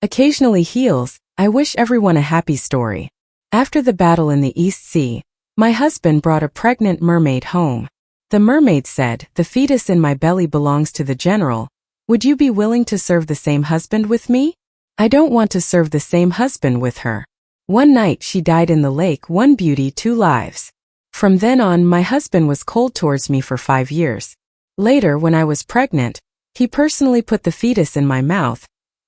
occasionally heals. I wish everyone a happy story. After the battle in the East Sea, my husband brought a pregnant mermaid home. The mermaid said, "The fetus in my belly belongs to the general. Would you be willing to serve the same husband with me?" I don't want to serve the same husband with her. One night she died in the lake, one beauty, two lives. From then on my husband was cold towards me for 5 years. Later when I was pregnant, he personally put the fetus in my mouth,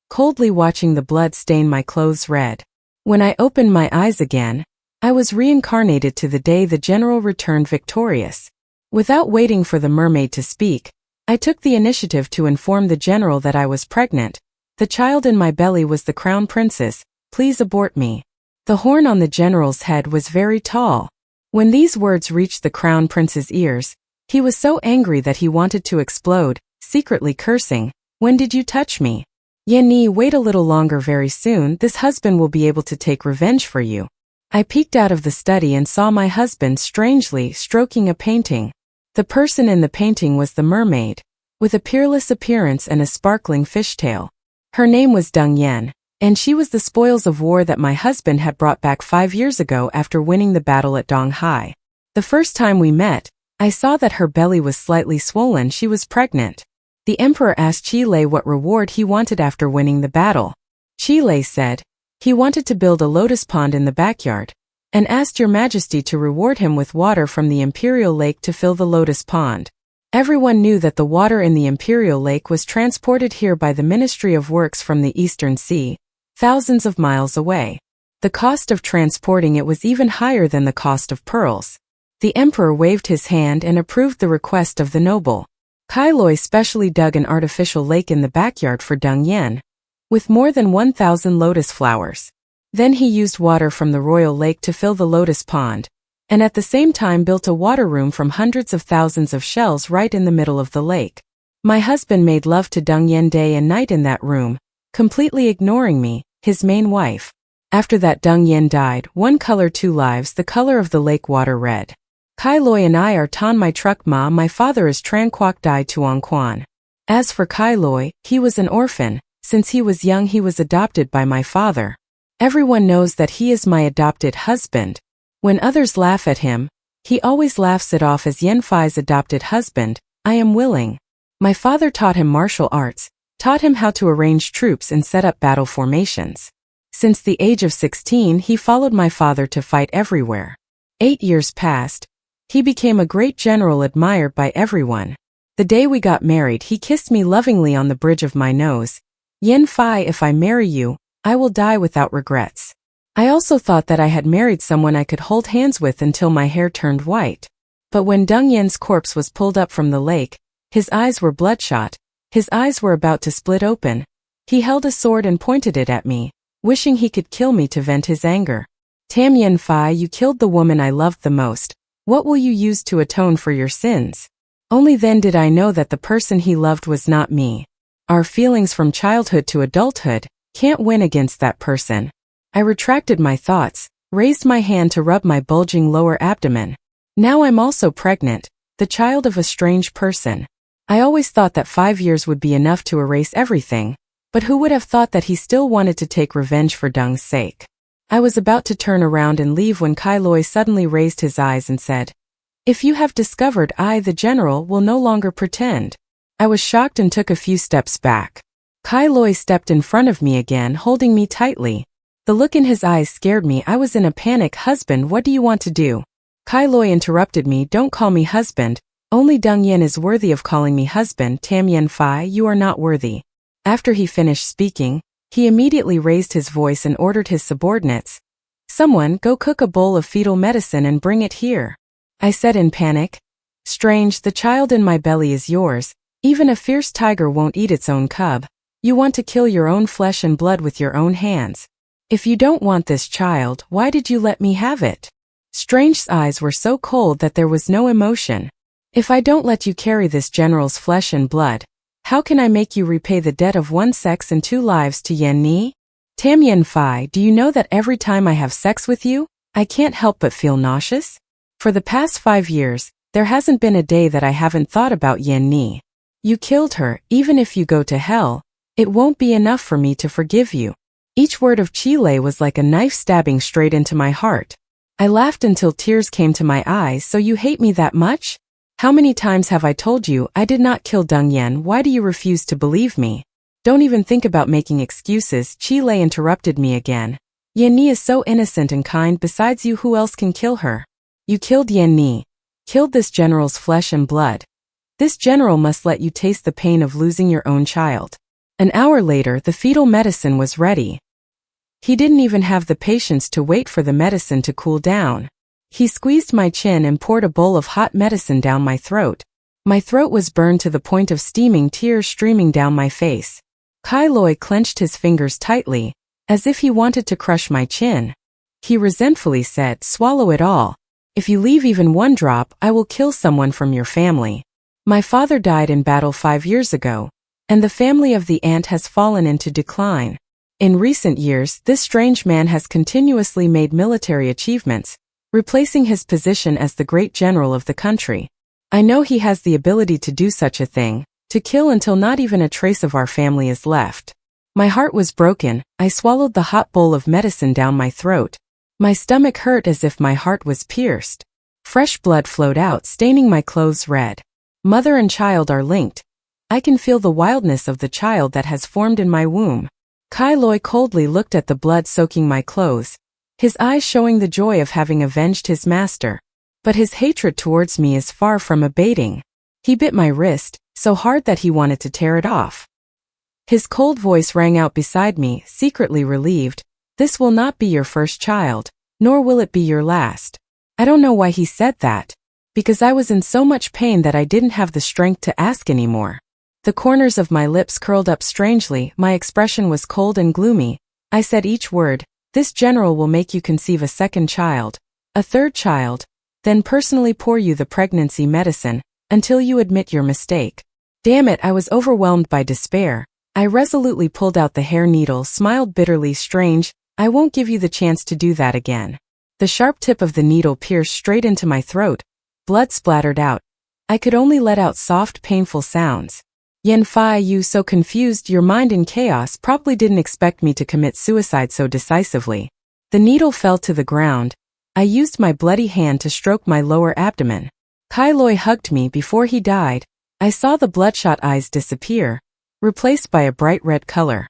coldly watching the blood stain my clothes red. When I opened my eyes again, I was reincarnated to the day the general returned victorious. Without waiting for the mermaid to speak, I took the initiative to inform the general that I was pregnant. The child in my belly was the crown princess. Please abort me. The horn on the general's head was very tall. When these words reached the crown prince's ears, he was so angry that he wanted to explode, secretly cursing, "When did you touch me? Yenni, wait a little longer, very soon this husband will be able to take revenge for you." I peeked out of the study and saw my husband strangely stroking a painting. The person in the painting was the mermaid, with a peerless appearance and a sparkling fishtail. Her name was Dung Yen, and she was the spoils of war that my husband had brought back 5 years ago after winning the battle at Donghai. The first time we met, I saw that her belly was slightly swollen. She was pregnant. The emperor asked Chile what reward he wanted after winning the battle. Chile said he wanted to build a lotus pond in the backyard, and asked Your Majesty to reward him with water from the imperial lake to fill the lotus pond. Everyone knew that the water in the imperial lake was transported here by the Ministry of Works from the Eastern Sea, thousands of miles away. The cost of transporting it was even higher than the cost of pearls. The emperor waved his hand and approved the request of the noble. Kai Loi specially dug an artificial lake in the backyard for Dung Yen, with more than 1,000 lotus flowers. Then he used water from the royal lake to fill the lotus pond, and at the same time built a water room from hundreds of thousands of shells right in the middle of the lake. My husband made love to Dung Yen day and night in that room, completely ignoring me, his main wife. After that, Dung Yen died, one color, two lives, the color of the lake water red. Kai Loi and I are Tan my truck ma, my father is Tran Quoc Dai Tuong Quan. As for Kai Loi, he was an orphan. Since he was young he was adopted by my father. Everyone knows that he is my adopted husband. When others laugh at him, he always laughs it off as Yen Fai's adopted husband. I am willing. My father taught him martial arts, taught him how to arrange troops and set up battle formations. Since the age of 16 he followed my father to fight everywhere. 8 years passed. He became a great general admired by everyone. The day we got married he kissed me lovingly on the bridge of my nose. Yen Fai, if I marry you, I will die without regrets. I also thought that I had married someone I could hold hands with until my hair turned white. But when Dung Yen's corpse was pulled up from the lake, his eyes were bloodshot, his eyes were about to split open. He held a sword and pointed it at me, wishing he could kill me to vent his anger. Tam Yen Fai, you killed the woman I loved the most. What will you use to atone for your sins? Only then did I know that the person he loved was not me. Our feelings from childhood to adulthood can't win against that person. I retracted my thoughts, raised my hand to rub my bulging lower abdomen. Now I'm also pregnant, the child of a strange person. I always thought that 5 years would be enough to erase everything, but who would have thought that he still wanted to take revenge for Dung's sake? I was about to turn around and leave when Kai Loi suddenly raised his eyes and said, "If you have discovered, I, the general, will no longer pretend." I was shocked and took a few steps back. Kai Loi stepped in front of me again, holding me tightly. The look in his eyes scared me. I was in a panic. "Husband, what do you want to do?" Kai Loi interrupted me. "Don't call me husband. Only Dung Yen is worthy of calling me husband. Tam Yen Fai, you are not worthy." After he finished speaking, he immediately raised his voice and ordered his subordinates, "Someone, go cook a bowl of fetal medicine and bring it here." I said in panic, "Strange, the child in my belly is yours. Even a fierce tiger won't eat its own cub. You want to kill your own flesh and blood with your own hands. If you don't want this child, why did you let me have it?" Strange's eyes were so cold that there was no emotion. "If I don't let you carry this general's flesh and blood, how can I make you repay the debt of 1 sex and 2 lives to Yen Ni? Tam Yen Fai, do you know that every time I have sex with you, I can't help but feel nauseous? For the past 5 years, there hasn't been a day that I haven't thought about Yen Ni. You killed her. Even if you go to hell, it won't be enough for me to forgive you. Each word of Chile was like a knife stabbing straight into my heart. I laughed until tears came to my eyes. So you hate me that much? How many times have I told you I did not kill Deng Yan? Why do you refuse to believe me? Don't even think about making excuses. Chile interrupted me again. Yan Ni is so innocent and kind. Besides you, who else can kill her? You killed Yan Ni. Killed this general's flesh and blood. This general must let you taste the pain of losing your own child. An hour later, the fetal medicine was ready. He didn't even have the patience to wait for the medicine to cool down. He squeezed my chin and poured a bowl of hot medicine down my throat. My throat was burned to the point of steaming, tears streaming down my face. Kai Loi clenched his fingers tightly, as if he wanted to crush my chin. He resentfully said, "Swallow it all. If you leave even one drop, I will kill someone from your family." My father died in battle 5 years ago, and the family of the ant has fallen into decline. In recent years, this strange man has continuously made military achievements, replacing his position as the great general of the country. I know he has the ability to do such a thing, to kill until not even a trace of our family is left. My heart was broken. I swallowed the hot bowl of medicine down my throat. My stomach hurt as if my heart was pierced. Fresh blood flowed out, staining my clothes red. Mother and child are linked. I can feel the wildness of the child that has formed in my womb. Kai Loi coldly looked at the blood soaking my clothes, his eyes showing the joy of having avenged his master. But his hatred towards me is far from abating. He bit my wrist, so hard that he wanted to tear it off. His cold voice rang out beside me, secretly relieved. "This will not be your first child, nor will it be your last." I don't know why he said that. Because I was in so much pain that I didn't have the strength to ask anymore. The corners of my lips curled up strangely, my expression was cold and gloomy. I said each word. "This general will make you conceive a second child, a third child, then personally pour you the pregnancy medicine, until you admit your mistake." Damn it, I was overwhelmed by despair. I resolutely pulled out the hair needle, smiled bitterly. "Strange, I won't give you the chance to do that again." The sharp tip of the needle pierced straight into my throat. Blood splattered out. I could only let out soft, painful sounds. "Yan Fai, you so confused, your mind in chaos, probably didn't expect me to commit suicide so decisively." The needle fell to the ground. I used my bloody hand to stroke my lower abdomen. Kai Loi hugged me before he died. I saw the bloodshot eyes disappear, replaced by a bright red color.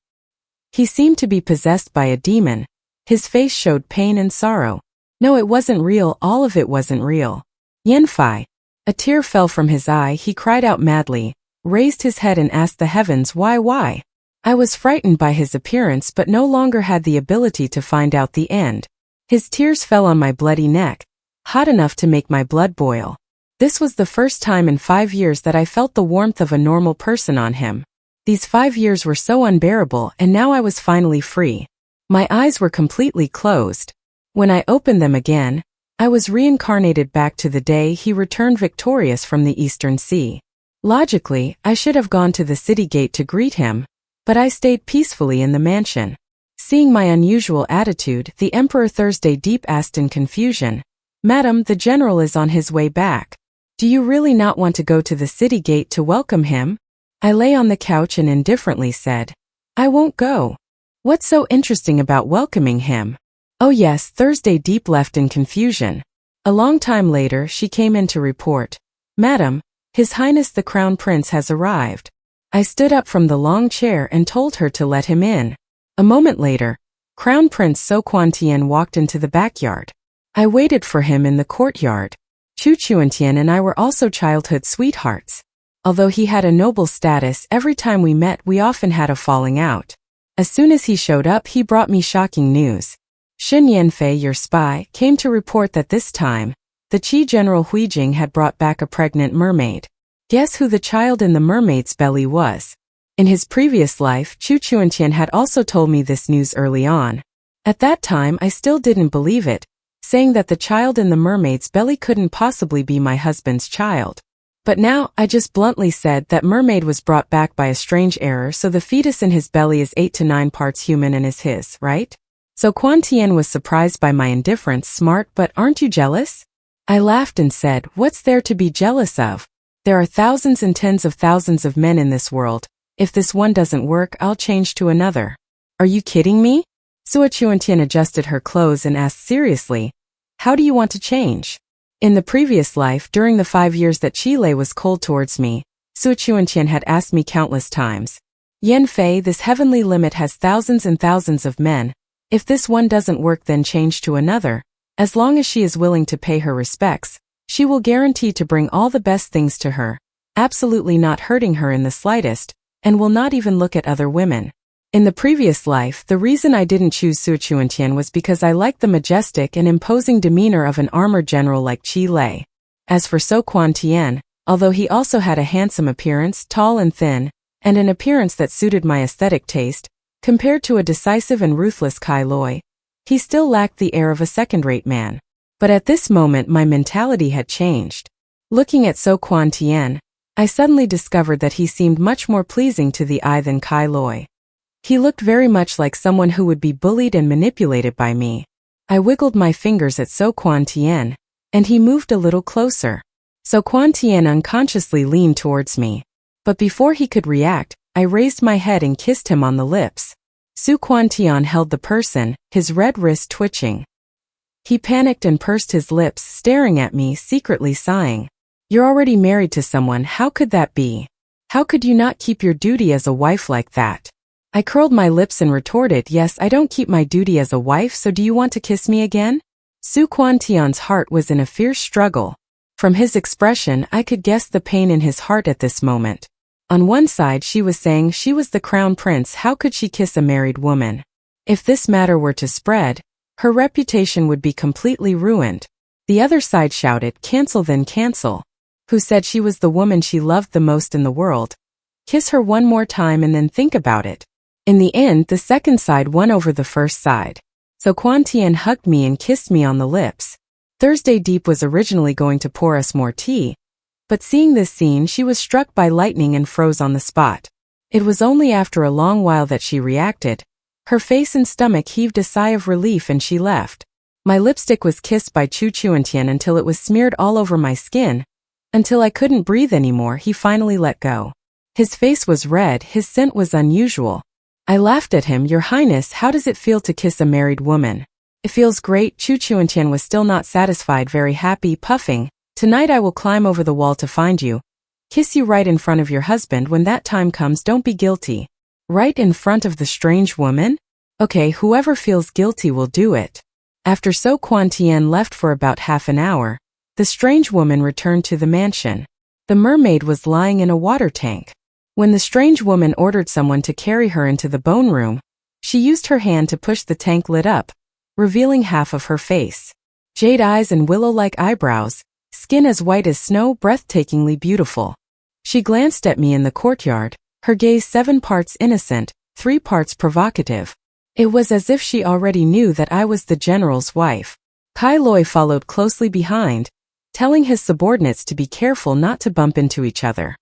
He seemed to be possessed by a demon. His face showed pain and sorrow. No, it wasn't real, all of it wasn't real. "Yan Fai." A tear fell from his eye, he cried out madly, raised his head and asked the heavens, why? I was frightened by his appearance but no longer had the ability to find out the end. His tears fell on my bloody neck, hot enough to make my blood boil. This was the first time in 5 years that I felt the warmth of a normal person on him. These 5 years were so unbearable, and now I was finally free. My eyes were completely closed. When I opened them again, I was reincarnated back to the day he returned victorious from the Eastern Sea. Logically, I should have gone to the city gate to greet him, but I stayed peacefully in the mansion. Seeing my unusual attitude, the Emperor Thursday Deep asked in confusion, "Madam, the general is on his way back. Do you really not want to go to the city gate to welcome him?" I lay on the couch and indifferently said, "I won't go. What's so interesting about welcoming him?" "Oh yes," Thursday Deep left in confusion. A long time later, she came in to report, "Madam, His Highness the Crown Prince has arrived." I stood up from the long chair and told her to let him in. A moment later, Crown Prince So Quan Tien walked into the backyard. I waited for him in the courtyard. Chu Chuantien and I were also childhood sweethearts. Although he had a noble status, every time we met we often had a falling out. As soon as he showed up, he brought me shocking news. Xin Yanfei, your spy, came to report that this time, the Qi General Huijing had brought back a pregnant mermaid. Guess who the child in the mermaid's belly was? In his previous life, Chu Chuantien had also told me this news early on. At that time I still didn't believe it, saying that the child in the mermaid's belly couldn't possibly be my husband's child. But now, I just bluntly said that mermaid was brought back by a strange error, so the fetus in his belly is 8 to 9 parts human and is his, right? So Quan Tien was surprised by my indifference. "Smart, but aren't you jealous?" I laughed and said, "What's there to be jealous of? There are thousands and tens of thousands of men in this world. If this one doesn't work, I'll change to another." "Are you kidding me?" Suo Chuantian adjusted her clothes and asked seriously, "How do you want to change?" In the previous life, during the 5 years that Chile was cold towards me, Suo Chuantian had asked me countless times, "Yan Fei, this heavenly limit has thousands and thousands of men. If this one doesn't work, then change to another. As long as she is willing to pay her respects, she will guarantee to bring all the best things to her, absolutely not hurting her in the slightest, and will not even look at other women." In the previous life, the reason I didn't choose Suo Chuantian was because I liked the majestic and imposing demeanor of an armored general like Chi Lei. As for Suo Chuantian, although he also had a handsome appearance, tall and thin, and an appearance that suited my aesthetic taste, compared to a decisive and ruthless Kai Loi, he still lacked the air of a second-rate man. But at this moment my mentality had changed. Looking at Suo Chuantian, I suddenly discovered that he seemed much more pleasing to the eye than Kai Loi. He looked very much like someone who would be bullied and manipulated by me. I wiggled my fingers at Suo Chuantian, and he moved a little closer. Suo Chuantian unconsciously leaned towards me. But before he could react, I raised my head and kissed him on the lips. Suo Chuantian held the person, his red wrist twitching. He panicked and pursed his lips, staring at me, secretly sighing. "You're already married to someone, how could that be? How could you not keep your duty as a wife like that?" I curled my lips and retorted, "Yes, I don't keep my duty as a wife, so do you want to kiss me again?" Suo Chuantian's heart was in a fierce struggle. From his expression, I could guess the pain in his heart at this moment. On one side she was saying she was the crown prince, how could she kiss a married woman? If this matter were to spread, her reputation would be completely ruined. The other side shouted, "Cancel then cancel." Who said she was the woman she loved the most in the world? Kiss her one more time and then think about it. In the end, the second side won over the first side. So Chuantian hugged me and kissed me on the lips. Thursday Deep was originally going to pour us more tea, but seeing this scene she was struck by lightning and froze on the spot. It was only after a long while that she reacted. Her face and stomach heaved a sigh of relief and she left. My lipstick was kissed by Suo Chuantian until it was smeared all over my skin. Until I couldn't breathe anymore, he finally let go. His face was red, his scent was unusual. I laughed at him, "Your Highness, how does it feel to kiss a married woman?" "It feels great." Suo Chuantian was still not satisfied, very happy, puffing. "Tonight I will climb over the wall to find you. Kiss you right in front of your husband. When that time comes, don't be guilty." Right in front of the strange woman? Okay, whoever feels guilty will do it. After Suo Chuantian left for about half an hour, the strange woman returned to the mansion. The mermaid was lying in a water tank. When the strange woman ordered someone to carry her into the bone room, she used her hand to push the tank lid up, revealing half of her face. Jade eyes and willow-like eyebrows, skin as white as snow, breathtakingly beautiful. She glanced at me in the courtyard, her gaze 7 parts innocent, 3 parts provocative. It was as if she already knew that I was the general's wife. Kai Loi followed closely behind, telling his subordinates to be careful not to bump into each other.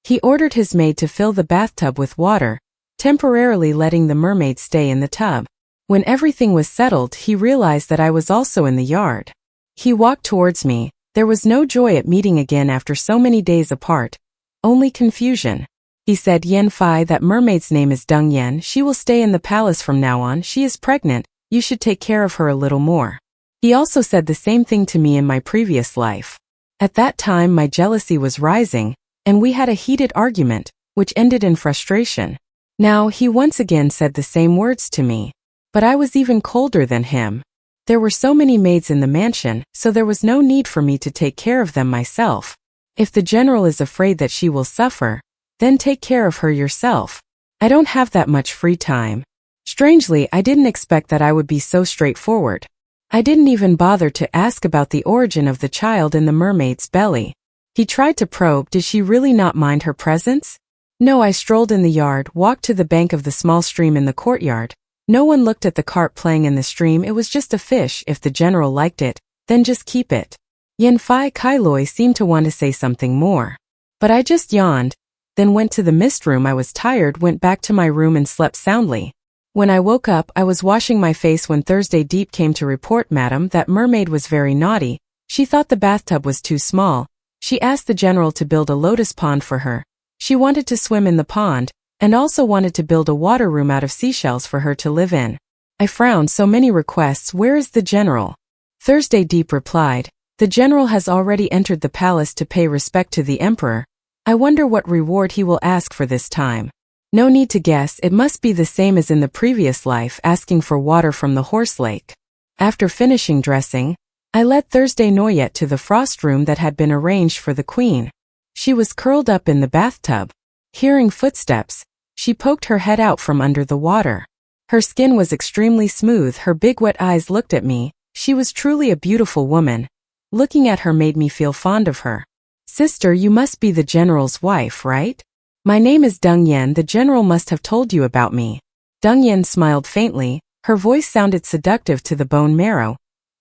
He ordered his maid to fill the bathtub with water, temporarily letting the mermaid stay in the tub. When everything was settled, he realized that I was also in the yard. He walked towards me. There was no joy at meeting again after so many days apart, only confusion. He said, "Yan Fei, that mermaid's name is Deng Yan. She will stay in the palace from now on. She is pregnant. You should take care of her a little more." He also said the same thing to me in my previous life. At that time my jealousy was rising, and we had a heated argument, which ended in frustration. Now he once again said the same words to me. But I was even colder than him. There were so many maids in the mansion, so there was no need for me to take care of them myself. If the general is afraid that she will suffer, then take care of her yourself. I don't have that much free time. Strangely, I didn't expect that I would be so straightforward. I didn't even bother to ask about the origin of the child in the mermaid's belly. He tried to probe, did she really not mind her presence? No, I strolled in the yard, walked to the bank of the small stream in the courtyard. No one looked at the carp playing in the stream. It was just a fish. If the general liked it, then just keep it. Yan Fei Kai Loi seemed to want to say something more. But I just yawned, then went to the mist room. I was tired, went back to my room and slept soundly. When I woke up, I was washing my face when Thursday Deep came to report, "Madam, that mermaid was very naughty. She thought the bathtub was too small. She asked the general to build a lotus pond for her. She wanted to swim in the pond, and also wanted to build a water room out of seashells for her to live in." I frowned. So many requests, where is the general? Thursday Deep replied, the general has already entered the palace to pay respect to the emperor. I wonder what reward he will ask for this time. No need to guess, it must be the same as in the previous life, asking for water from the horse lake. After finishing dressing, I led Thursday Noyette to the frost room that had been arranged for the queen. She was curled up in the bathtub. Hearing footsteps, she poked her head out from under the water. Her skin was extremely smooth, her big wet eyes looked at me. She was truly a beautiful woman. Looking at her made me feel fond of her. Sister, you must be the general's wife, right? My name is Deng Yan, the general must have told you about me. Deng Yan smiled faintly, her voice sounded seductive to the bone marrow,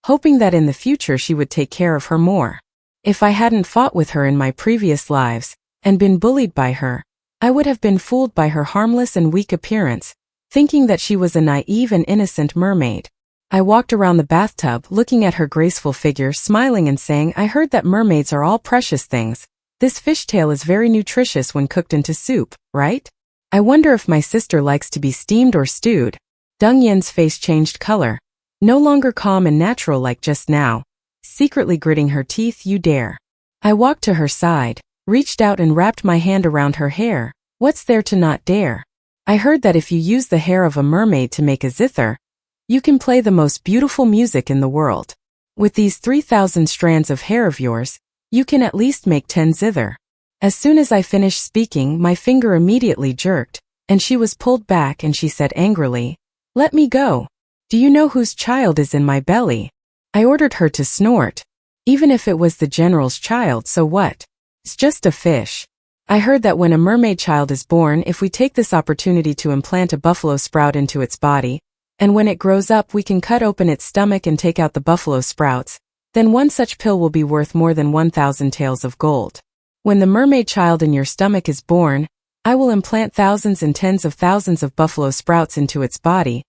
hoping that in the future she would take care of her more. If I hadn't fought with her in my previous lives, and been bullied by her, I would have been fooled by her harmless and weak appearance, thinking that she was a naive and innocent mermaid. I walked around the bathtub, looking at her graceful figure, smiling and saying, I heard that mermaids are all precious things. This fishtail is very nutritious when cooked into soup, right? I wonder if my sister likes to be steamed or stewed. Deng Yan's face changed color, no longer calm and natural like just now. Secretly gritting her teeth, you dare. I walked to her side, reached out and wrapped my hand around her hair. What's there to not dare? I heard that if you use the hair of a mermaid to make a zither, you can play the most beautiful music in the world. With these 3,000 strands of hair of yours, you can at least make 10 zither. As soon as I finished speaking, my finger immediately jerked, and she was pulled back and she said angrily, let me go. Do you know whose child is in my belly? I ordered her to snort. Even if it was the general's child, so what? It's just a fish. I heard that when a mermaid child is born, if we take this opportunity to implant a buffalo sprout into its body, and when it grows up we can cut open its stomach and take out the buffalo sprouts, then one such pill will be worth more than 1,000 taels of gold. When the mermaid child in your stomach is born, I will implant thousands and tens of thousands of buffalo sprouts into its body.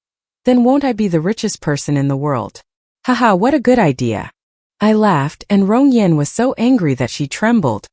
Then won't I be the richest person in the world? Haha, what a good idea. I laughed, and Rong Yen was so angry that she trembled.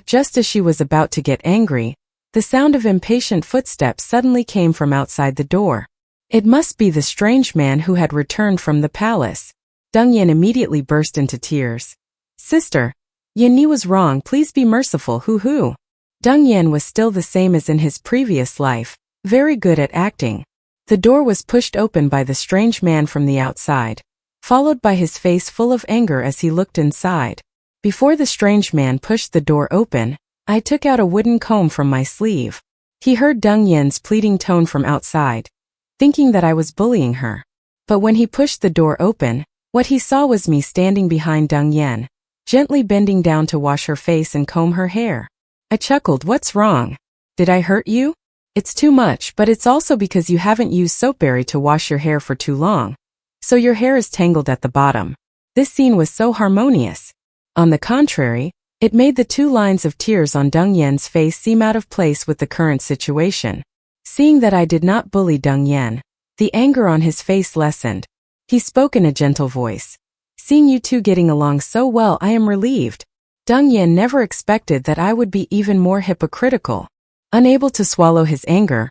Just as she was about to get angry, the sound of impatient footsteps suddenly came from outside the door. It must be the strange man who had returned from the palace. Deng Yan immediately burst into tears. Sister, Yan Ni was wrong, please be merciful, hoo. Deng Yan was still the same as in his previous life, very good at acting. The door was pushed open by the strange man from the outside, followed by his face full of anger as he looked inside. Before the strange man pushed the door open, I took out a wooden comb from my sleeve. He heard Deng Yan's pleading tone from outside, thinking that I was bullying her. But when he pushed the door open, what he saw was me standing behind Deng Yan, gently bending down to wash her face and comb her hair. I chuckled, what's wrong? Did I hurt you? It's too much, but it's also because you haven't used soapberry to wash your hair for too long, so your hair is tangled at the bottom. This scene was so harmonious. On the contrary, it made the 2 lines of tears on Deng Yan's face seem out of place with the current situation. Seeing that I did not bully Deng Yan, the anger on his face lessened. He spoke in a gentle voice. Seeing you two getting along so well, I am relieved. Deng Yan never expected that I would be even more hypocritical. Unable to swallow his anger,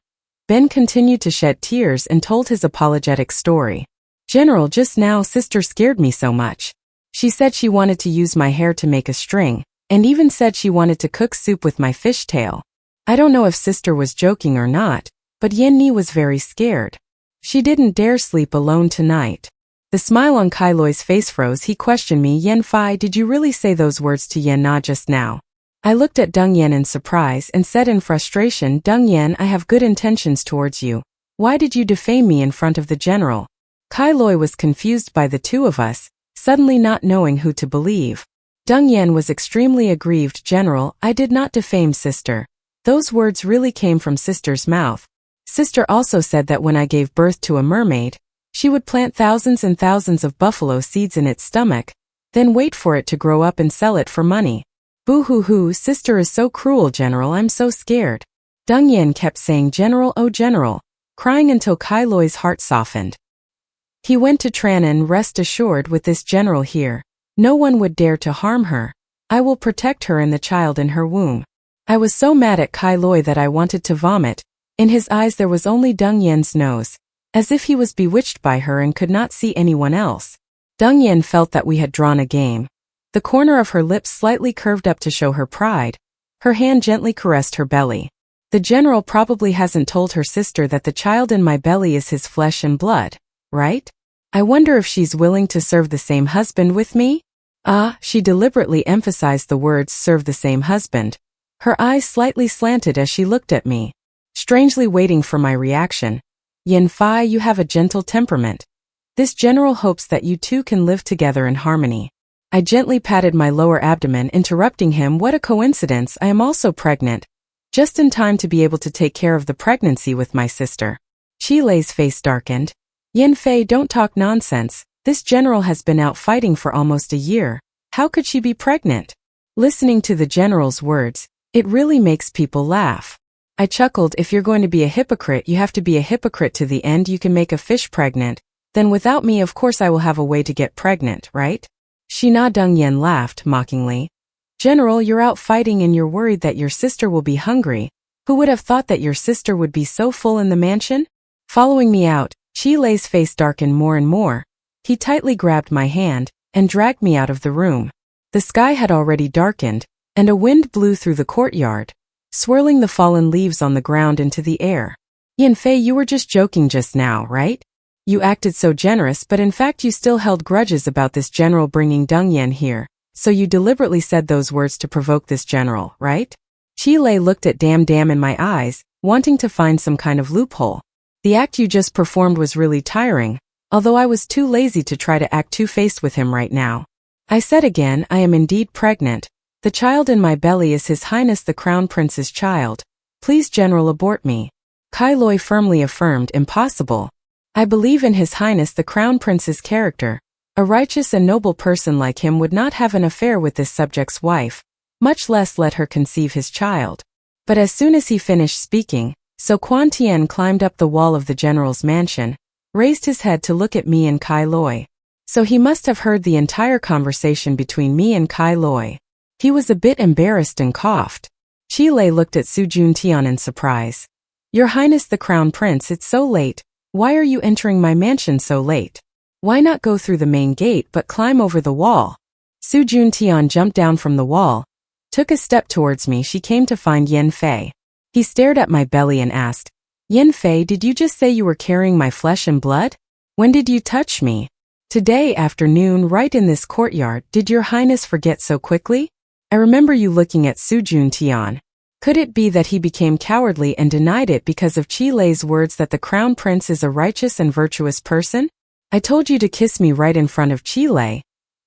Ben continued to shed tears and told his apologetic story. General, just now sister scared me so much. She said she wanted to use my hair to make a string, and even said she wanted to cook soup with my fishtail. I don't know if sister was joking or not, but Yan Ni was very scared. She didn't dare sleep alone tonight. The smile on Kai Loi's face froze. He questioned me, Yan Fai, did you really say those words to Yan Na just now? I looked at Deng Yan in surprise and said in frustration, Deng Yan, I have good intentions towards you. Why did you defame me in front of the general? Kai Loi was confused by the two of us, suddenly not knowing who to believe. Deng Yan was extremely aggrieved. General, I did not defame sister. Those words really came from sister's mouth. Sister also said that when I gave birth to a mermaid, she would plant thousands and thousands of buffalo seeds in its stomach, then wait for it to grow up and sell it for money. Boo-hoo-hoo, sister is so cruel, General, I'm so scared. Deng Yan kept saying General, oh General, crying until Kai Loi's heart softened. He went to Tranan, rest assured with this general here, no one would dare to harm her. I will protect her and the child in her womb. I was so mad at Kai Loi that I wanted to vomit. In his eyes there was only Deng Yan's nose. as if he was bewitched by her and could not see anyone else. Deng Yen felt that we had drawn a game. The corner of her lips slightly curved up to show her pride. Her hand gently caressed her belly. The general probably hasn't told her sister that the child in my belly is his flesh and blood, right? I wonder if she's willing to serve the same husband with me? She deliberately emphasized the words serve the same husband. Her eyes slightly slanted as she looked at me, strangely waiting for my reaction. Yen Fei, you have a gentle temperament. This general hopes that you two can live together in harmony. I gently patted my lower abdomen, interrupting him. What a coincidence, I am also pregnant. Just in time to be able to take care of the pregnancy with my sister. Qi Lei's face darkened. Yen Fei, don't talk nonsense. This general has been out fighting for almost a year. How could she be pregnant? Listening to the general's words, it really makes people laugh. I chuckled. If you're going to be a hypocrite, you have to be a hypocrite to the end. You can make a fish pregnant. Then without me, of course I will have a way to get pregnant, right? Shina Deng Yen laughed mockingly. General, you're out fighting and you're worried that your sister will be hungry. Who would have thought that your sister would be so full in the mansion? Following me out, Qi Lei's face darkened more and more. He tightly grabbed my hand and dragged me out of the room. The sky had already darkened, and a wind blew through the courtyard, swirling the fallen leaves on the ground into the air. Yen Fei, you were just joking just now, right? You acted so generous, but in fact you still held grudges about this general bringing Deng Yen here, so you deliberately said those words to provoke this general, right? Qi Lei looked at damn in my eyes, wanting to find some kind of loophole. The act you just performed was really tiring, although I was too lazy to try to act two-faced with him right now. I said again, I am indeed pregnant. The child in my belly is His Highness the Crown Prince's child. Please, General, abort me. Kai Loi firmly affirmed, impossible. I believe in His Highness the Crown Prince's character. A righteous and noble person like him would not have an affair with this subject's wife, much less let her conceive his child. But as soon as he finished speaking, So Quan Tian climbed up the wall of the general's mansion, raised his head to look at me and Kai Loi. So he must have heard the entire conversation between me and Kai Loi. He was a bit embarrassed and coughed. Qi Lei looked at Su Juntian in surprise. Your Highness the Crown Prince, it's so late. Why are you entering my mansion so late? Why not go through the main gate but climb over the wall? Su Juntian jumped down from the wall, took a step towards me. She came to find Yen Fei. He stared at my belly and asked, Yen Fei, did you just say you were carrying my flesh and blood? When did you touch me? Today afternoon, right in this courtyard. Did your Highness forget so quickly? I remember you looking at Su Juntian. Could it be that he became cowardly and denied it because of Qi Lei's words that the Crown Prince is a righteous and virtuous person? I told you to kiss me right in front of Qi Lei.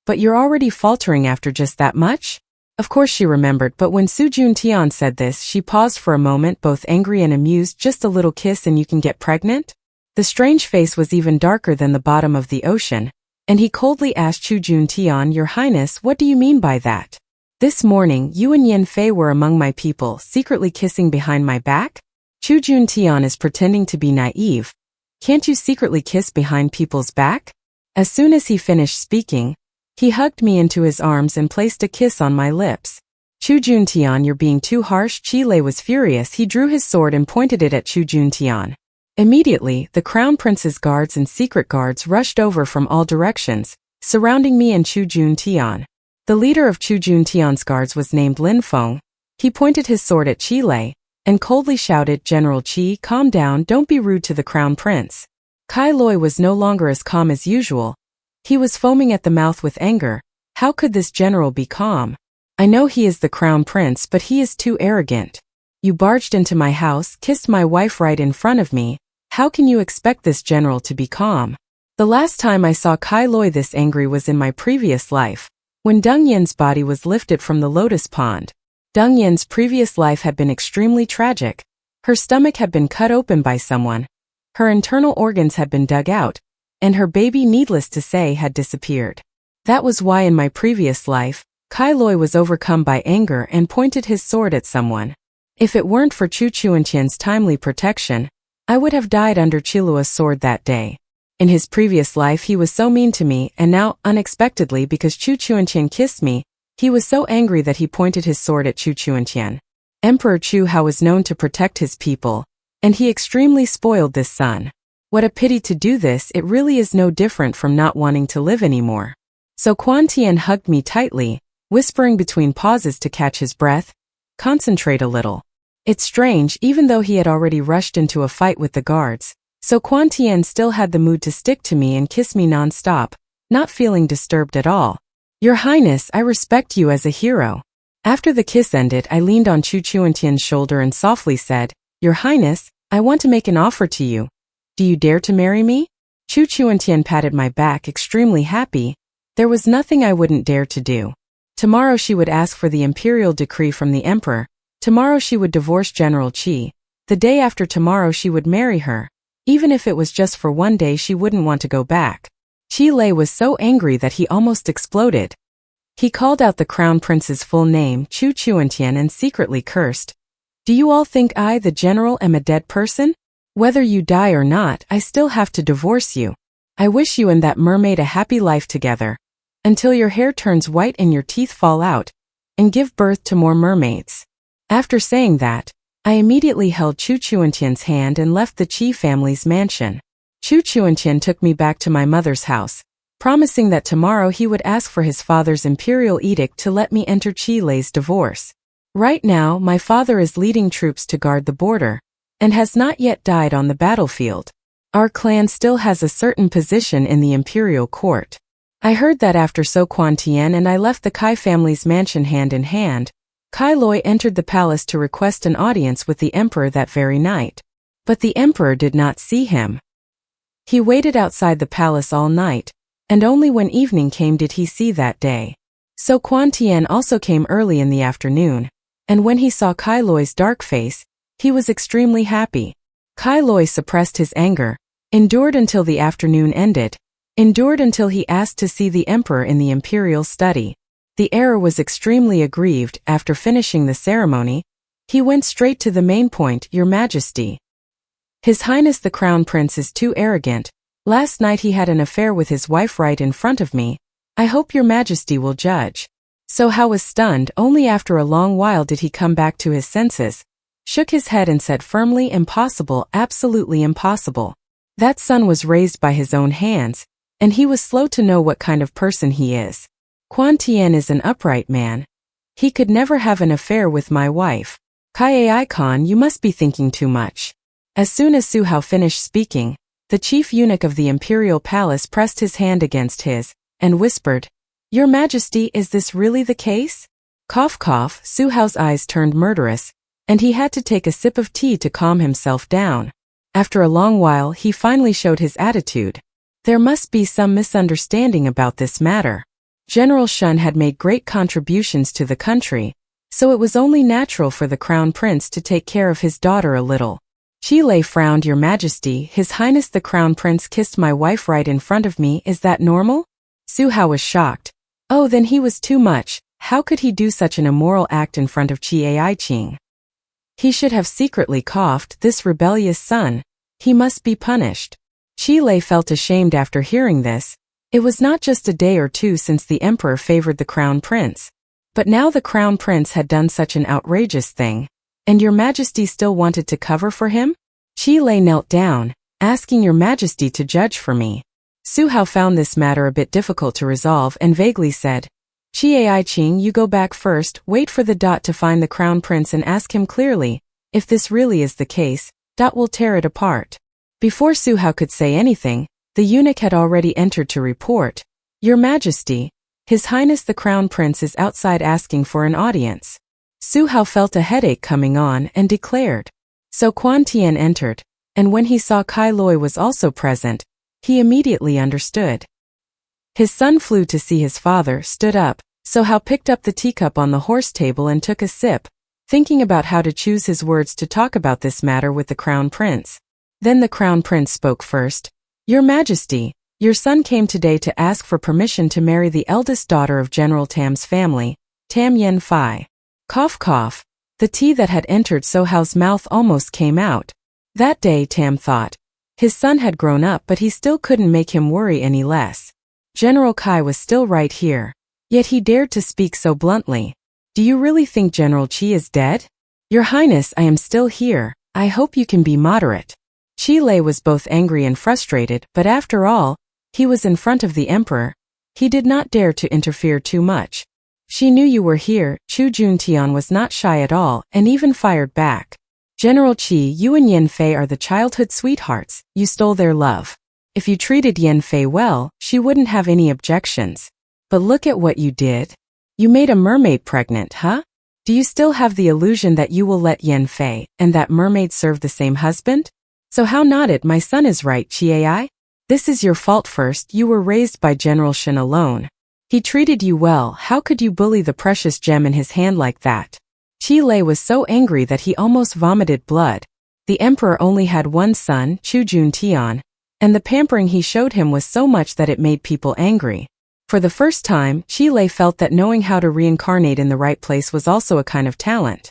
But you're already faltering after just that much? Of course she remembered, but when Su Juntian said this, she paused for a moment, both angry and amused. Just a little kiss and you can get pregnant? The strange face was even darker than the bottom of the ocean, and he coldly asked Su Juntian, Your Highness, what do you mean by that? This morning, you and Yen Fei were among my people, secretly kissing behind my back? Su Juntian is pretending to be naive. Can't you secretly kiss behind people's back? As soon as he finished speaking, he hugged me into his arms and placed a kiss on my lips. Su Juntian, you're being too harsh. Qi Lei was furious. He drew his sword and pointed it at Su Juntian. Immediately, the Crown Prince's guards and secret guards rushed over from all directions, surrounding me and Su Juntian. The leader of Su Juntian's guards was named Lin Feng. He pointed his sword at Qi Lei and coldly shouted, General Qi, calm down, don't be rude to the Crown Prince. Kai Loi was no longer as calm as usual. He was foaming at the mouth with anger. How could this general be calm? I know he is the Crown Prince, but he is too arrogant. You barged into my house, kissed my wife right in front of me. How can you expect this general to be calm? The last time I saw Kai Loi this angry was in my previous life, when Deng Yan's body was lifted from the lotus pond. Deng Yan's previous life had been extremely tragic. Her stomach had been cut open by someone. Her internal organs had been dug out, and her baby, needless to say, had disappeared. That was why in my previous life, Kai Loi was overcome by anger and pointed his sword at someone. If it weren't for Chu Chuanqian's timely protection, I would have died under Qilua's sword that day. In his previous life he was so mean to me, and now, unexpectedly, because Chu Chuanqian kissed me, he was so angry that he pointed his sword at Chu Chuanqian. Emperor Chu Hao was known to protect his people, and he extremely spoiled this son. What a pity to do this, it really is no different from not wanting to live anymore. So Quan Tian hugged me tightly, whispering between pauses to catch his breath, concentrate a little. It's strange, even though he had already rushed into a fight with the guards, so Quan Tian still had the mood to stick to me and kiss me non-stop, not feeling disturbed at all. Your Highness, I respect you as a hero. After the kiss ended, I leaned on Chu Chuantian's shoulder and softly said, Your Highness, I want to make an offer to you. Do you dare to marry me? Chu Chuantian patted my back, extremely happy. There was nothing I wouldn't dare to do. Tomorrow she would ask for the imperial decree from the emperor. Tomorrow she would divorce General Qi. The day after tomorrow she would marry her. Even if it was just for one day, she wouldn't want to go back. Qi Lei was so angry that he almost exploded. He called out the crown prince's full name, Chu Chuantian, and secretly cursed. Do you all think I, the general, am a dead person? Whether you die or not, I still have to divorce you. I wish you and that mermaid a happy life together, until your hair turns white and your teeth fall out, and give birth to more mermaids. After saying that, I immediately held Chu Chuantian's hand and left the Qi family's mansion. Chu Chuantian took me back to my mother's house, promising that tomorrow he would ask for his father's imperial edict to let me enter Qi Lei's divorce. Right now, my father is leading troops to guard the border, and has not yet died on the battlefield. Our clan still has a certain position in the imperial court. I heard that after So Quan Tian and I left the Kai family's mansion hand in hand, Kai Loi entered the palace to request an audience with the emperor that very night. But the emperor did not see him. He waited outside the palace all night, and only when evening came did he see that day. So Quan Tian also came early in the afternoon, and when he saw Kai Loi's dark face, he was extremely happy. Kai Loi suppressed his anger, endured until the afternoon ended, endured until he asked to see the emperor in the imperial study. The heir was extremely aggrieved. After finishing the ceremony, he went straight to the main point, Your Majesty. His Highness the Crown Prince is too arrogant. Last night he had an affair with his wife right in front of me. I hope Your Majesty will judge. So Hao was stunned. Only after a long while did he come back to his senses, shook his head and said firmly, Impossible, absolutely impossible. That son was raised by his own hands, and he was slow to know what kind of person he is. Quan Tian is an upright man. He could never have an affair with my wife. Kai Ai Khan, you must be thinking too much. As soon as Su Hao finished speaking, the chief eunuch of the imperial palace pressed his hand against his, and whispered, Your Majesty, is this really the case? Cough cough, Su Hao's eyes turned murderous, and he had to take a sip of tea to calm himself down. After a long while, he finally showed his attitude. There must be some misunderstanding about this matter. General Shun had made great contributions to the country, so it was only natural for the crown prince to take care of his daughter a little. Qi Lei frowned. Your Majesty, His Highness the Crown Prince kissed my wife right in front of me. Is that normal? Su Hao was shocked. Oh, then he was too much. How could he do such an immoral act in front of Qi Ai Qing? He should have secretly coughed. This rebellious son. He must be punished. Qi Lei felt ashamed after hearing this. It was not just a day or two since the emperor favored the crown prince. But now the crown prince had done such an outrageous thing. And Your Majesty still wanted to cover for him? Qi Lei knelt down, asking Your Majesty to judge for me. Su Hao found this matter a bit difficult to resolve and vaguely said, Qi Ai Qing, you go back first, wait for the dot to find the crown prince and ask him clearly. If this really is the case, dot will tear it apart. Before Su Hao could say anything, the eunuch had already entered to report, Your Majesty, His Highness the Crown Prince is outside asking for an audience. Su Hao felt a headache coming on and declared. So Quan Tian entered, and when he saw Kai Loi was also present, he immediately understood. His son flew to see his father, stood up, So Hao picked up the teacup on the horse table and took a sip, thinking about how to choose his words to talk about this matter with the Crown Prince. Then the Crown Prince spoke first. Your Majesty, your son came today to ask for permission to marry the eldest daughter of General Tam's family, Tam Yen Fai. Cough cough. The tea that had entered So Hao's mouth almost came out. That day Tam thought. His son had grown up, but he still couldn't make him worry any less. General Kai was still right here. Yet he dared to speak so bluntly. Do you really think General Qi is dead? Your Highness, I am still here. I hope you can be moderate. Qi Lei was both angry and frustrated, but after all, he was in front of the emperor. He did not dare to interfere too much. She knew you were here. Chu Juntian was not shy at all, and even fired back. General Qi, you and Yan Fei are the childhood sweethearts. You stole their love. If you treated Yan Fei well, she wouldn't have any objections. But look at what you did. You made a mermaid pregnant, huh? Do you still have the illusion that you will let Yan Fei and that mermaid serve the same husband? So how not it? My son is right, Qi. This is your fault. First, you were raised by General Shen alone. He treated you well. How could you bully the precious gem in his hand like that? Qi Lei was so angry that he almost vomited blood. The emperor only had one son, Chu Juntian, and the pampering he showed him was so much that it made people angry. For the first time, Qi Lei felt that knowing how to reincarnate in the right place was also a kind of talent.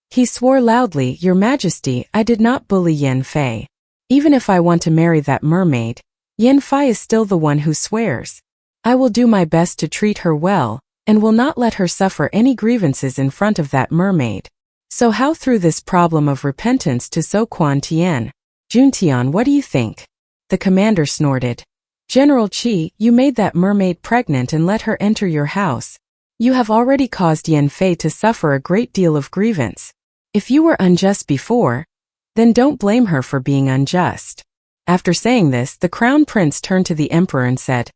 He swore loudly, Your Majesty, I did not bully Yan Fei. Even if I want to marry that mermaid, Yan Fei is still the one who swears. I will do my best to treat her well, and will not let her suffer any grievances in front of that mermaid. So how through this problem of repentance to So Quan Tian? Juntian, what do you think? The commander snorted. General Qi, you made that mermaid pregnant and let her enter your house. You have already caused Yan Fei to suffer a great deal of grievance. If you were unjust before, then don't blame her for being unjust. After saying this, the crown prince turned to the emperor and said,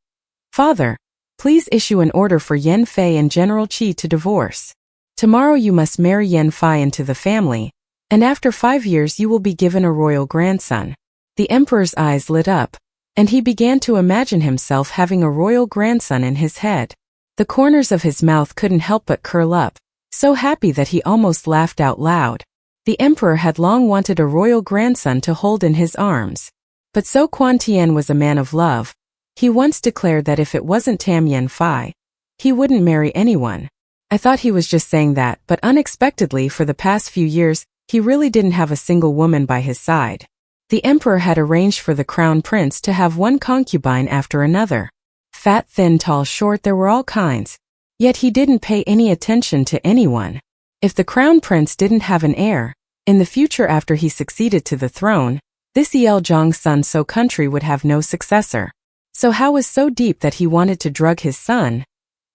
Father, please issue an order for Yan Fei and General Qi to divorce. Tomorrow you must marry Yan Fei into the family, and after 5 years you will be given a royal grandson. The emperor's eyes lit up, and he began to imagine himself having a royal grandson in his head. The corners of his mouth couldn't help but curl up, so happy that he almost laughed out loud. The emperor had long wanted a royal grandson to hold in his arms. But So Quan Tian was a man of love. He once declared that if it wasn't Tam Yan Fei, he wouldn't marry anyone. I thought he was just saying that, but unexpectedly for the past few years, he really didn't have a single woman by his side. The emperor had arranged for the crown prince to have one concubine after another. Fat, thin, tall, short, there were all kinds. Yet he didn't pay any attention to anyone. If the crown prince didn't have an heir, in the future after he succeeded to the throne, this El Zhang's son So country would have no successor. So how was so deep that he wanted to drug his son,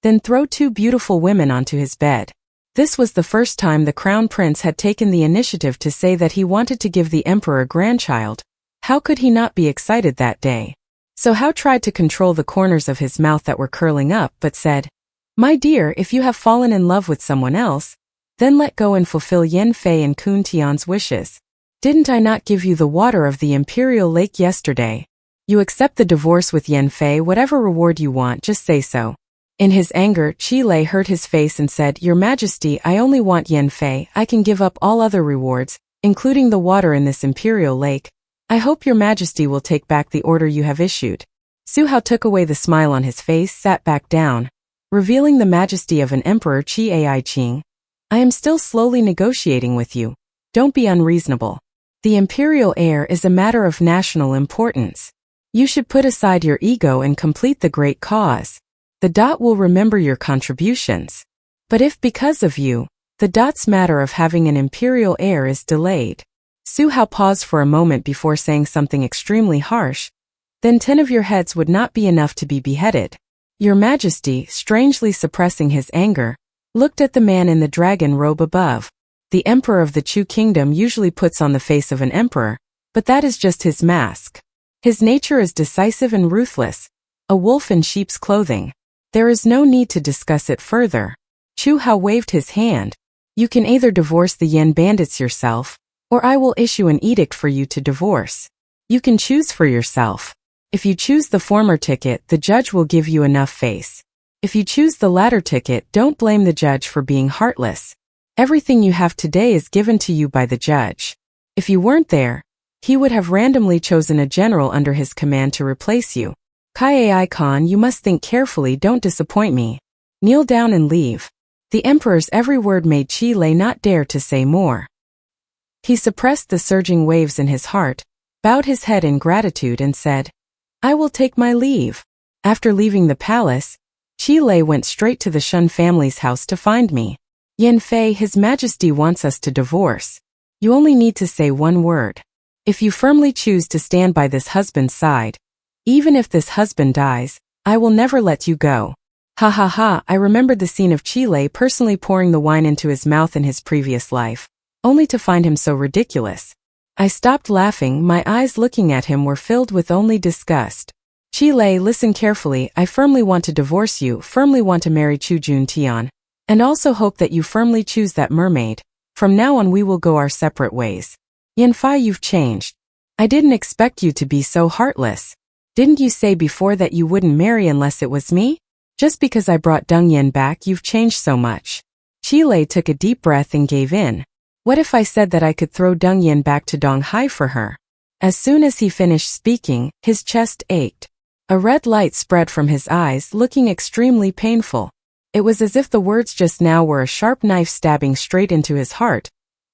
then throw 2 beautiful women onto his bed. This was the first time the crown prince had taken the initiative to say that he wanted to give the emperor a grandchild. How could he not be excited that day? So Hao tried to control the corners of his mouth that were curling up but said, My dear, if you have fallen in love with someone else, then let go and fulfill Yan Fei and Kun Tian's wishes. Didn't I not give you the water of the imperial lake yesterday? You accept the divorce with Yan Fei, whatever reward you want, just say so. In his anger, Qi Lei hurt his face and said, Your Majesty, I only want Yan Fei. I can give up all other rewards, including the water in this imperial lake. I hope Your Majesty will take back the order you have issued. Su Hao took away the smile on his face, sat back down, revealing the majesty of an emperor. Qi Ai Qing, I am still slowly negotiating with you. Don't be unreasonable. The imperial heir is a matter of national importance. You should put aside your ego and complete the great cause. The dot will remember your contributions. But if because of you, the dot's matter of having an imperial heir is delayed. Su Hao paused for a moment before saying something extremely harsh. Then 10 of your heads would not be enough to be beheaded. Your Majesty, strangely suppressing his anger, looked at the man in the dragon robe above. The emperor of the Chu kingdom usually puts on the face of an emperor, but that is just his mask. His nature is decisive and ruthless, a wolf in sheep's clothing. There is no need to discuss it further. Chu Hao waved his hand. You can either divorce the Yan bandits yourself, or I will issue an edict for you to divorce. You can choose for yourself. If you choose the former ticket, the judge will give you enough face. If you choose the latter ticket, don't blame the judge for being heartless. Everything you have today is given to you by the judge. If you weren't there, he would have randomly chosen a general under his command to replace you. Kai Khan, you must think carefully, don't disappoint me. Kneel down and leave. The emperor's every word made Qi Lei not dare to say more. He suppressed the surging waves in his heart, bowed his head in gratitude and said, I will take my leave. After leaving the palace, Qi Lei went straight to the Shun family's house to find me. Yan Fei, His Majesty wants us to divorce. You only need to say one word. If you firmly choose to stand by this husband's side, even if this husband dies, I will never let you go. Ha ha ha, I remembered the scene of Chile personally pouring the wine into his mouth in his previous life, only to find him so ridiculous. I stopped laughing, my eyes looking at him were filled with only disgust. Chile, listen carefully, I firmly want to divorce you, firmly want to marry Chu Juntian, and also hope that you firmly choose that mermaid. From now on we will go our separate ways. Yanfei, you've changed. I didn't expect you to be so heartless. Didn't you say before that you wouldn't marry unless it was me? Just because I brought Deng Yan back you've changed so much. Chile took a deep breath and gave in. What if I said that I could throw Deng Yan back to Donghai for her? As soon as he finished speaking, his chest ached. A red light spread from his eyes, looking extremely painful. It was as if the words just now were a sharp knife stabbing straight into his heart,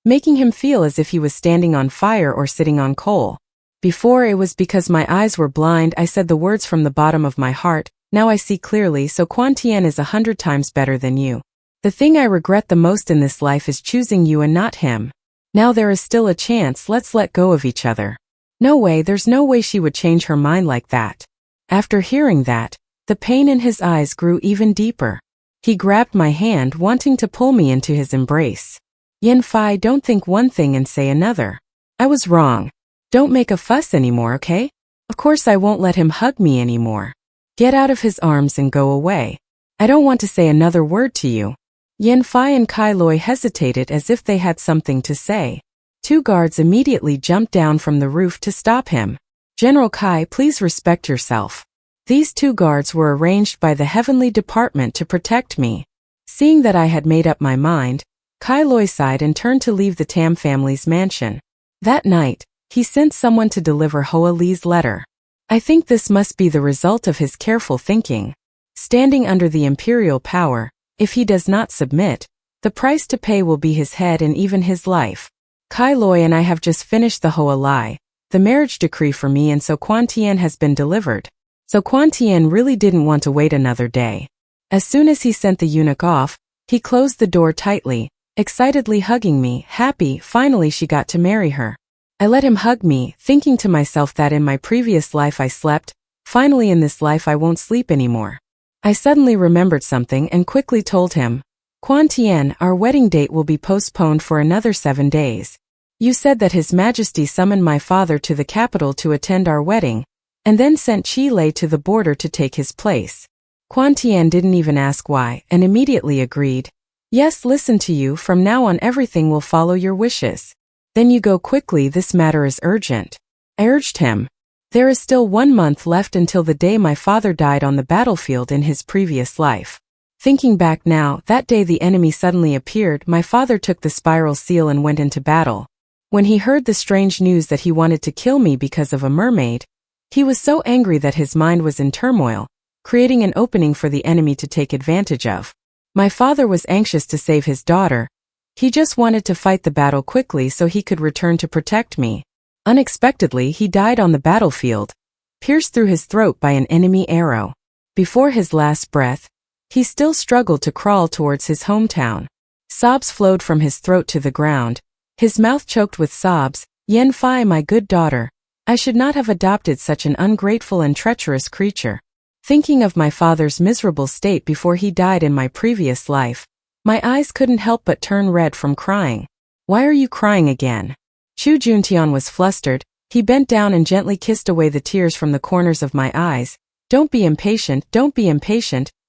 making him feel as if he was standing on fire or sitting on coal. Before it was because my eyes were blind I said the words from the bottom of my heart, now I see clearly, so Quan Tian is 100 times better than you. The thing I regret the most in this life is choosing you and not him. Now there is still a chance, let's let go of each other. No way, there's no way she would change her mind like that. After hearing that, the pain in his eyes grew even deeper. He grabbed my hand, wanting to pull me into his embrace. Yanfei, don't think one thing and say another. I was wrong. Don't make a fuss anymore, okay? Of course I won't let him hug me anymore. Get out of his arms and go away. I don't want to say another word to you. Yanfei and Kai Loi hesitated as if they had something to say. Two guards immediately jumped down from the roof to stop him. General Kai, please respect yourself. These two guards were arranged by the Heavenly Department to protect me. Seeing that I had made up my mind, Kai Loi sighed and turned to leave the Tam family's mansion. That night, he sent someone to deliver Hoa Li's letter. I think this must be the result of his careful thinking. Standing under the imperial power, if he does not submit, the price to pay will be his head and even his life. Kai Loi and I have just finished the Hoa Li, the marriage decree for me, and so Quan Tian has been delivered. So Quan Tian really didn't want to wait another day. As soon as he sent the eunuch off, he closed the door tightly, excitedly hugging me, happy, finally she got to marry her. I let him hug me, thinking to myself that in my previous life I slept, finally in this life I won't sleep anymore. I suddenly remembered something and quickly told him, Quan Tian, our wedding date will be postponed for another 7 days. You said that His Majesty summoned my father to the capital to attend our wedding, and then sent Chile to the border to take his place. Quan Tian didn't even ask why, and immediately agreed. Yes, listen to you, from now on everything will follow your wishes. Then you go quickly, this matter is urgent. I urged him. There is still 1 month left until the day my father died on the battlefield in his previous life. Thinking back now, that day the enemy suddenly appeared, my father took the spiral seal and went into battle. When he heard the strange news that he wanted to kill me because of a mermaid, he was so angry that his mind was in turmoil, creating an opening for the enemy to take advantage of. My father was anxious to save his daughter. He just wanted to fight the battle quickly so he could return to protect me. Unexpectedly, he died on the battlefield, pierced through his throat by an enemy arrow. Before his last breath, he still struggled to crawl towards his hometown. Sobs flowed from his throat to the ground, his mouth choked with sobs. Yanfei, my good daughter, I should not have adopted such an ungrateful and treacherous creature. Thinking of my father's miserable state before he died in my previous life, my eyes couldn't help but turn red from crying. Why are you crying again? Chu Juntian was flustered. He bent down and gently kissed away the tears from the corners of my eyes. Don't be impatient,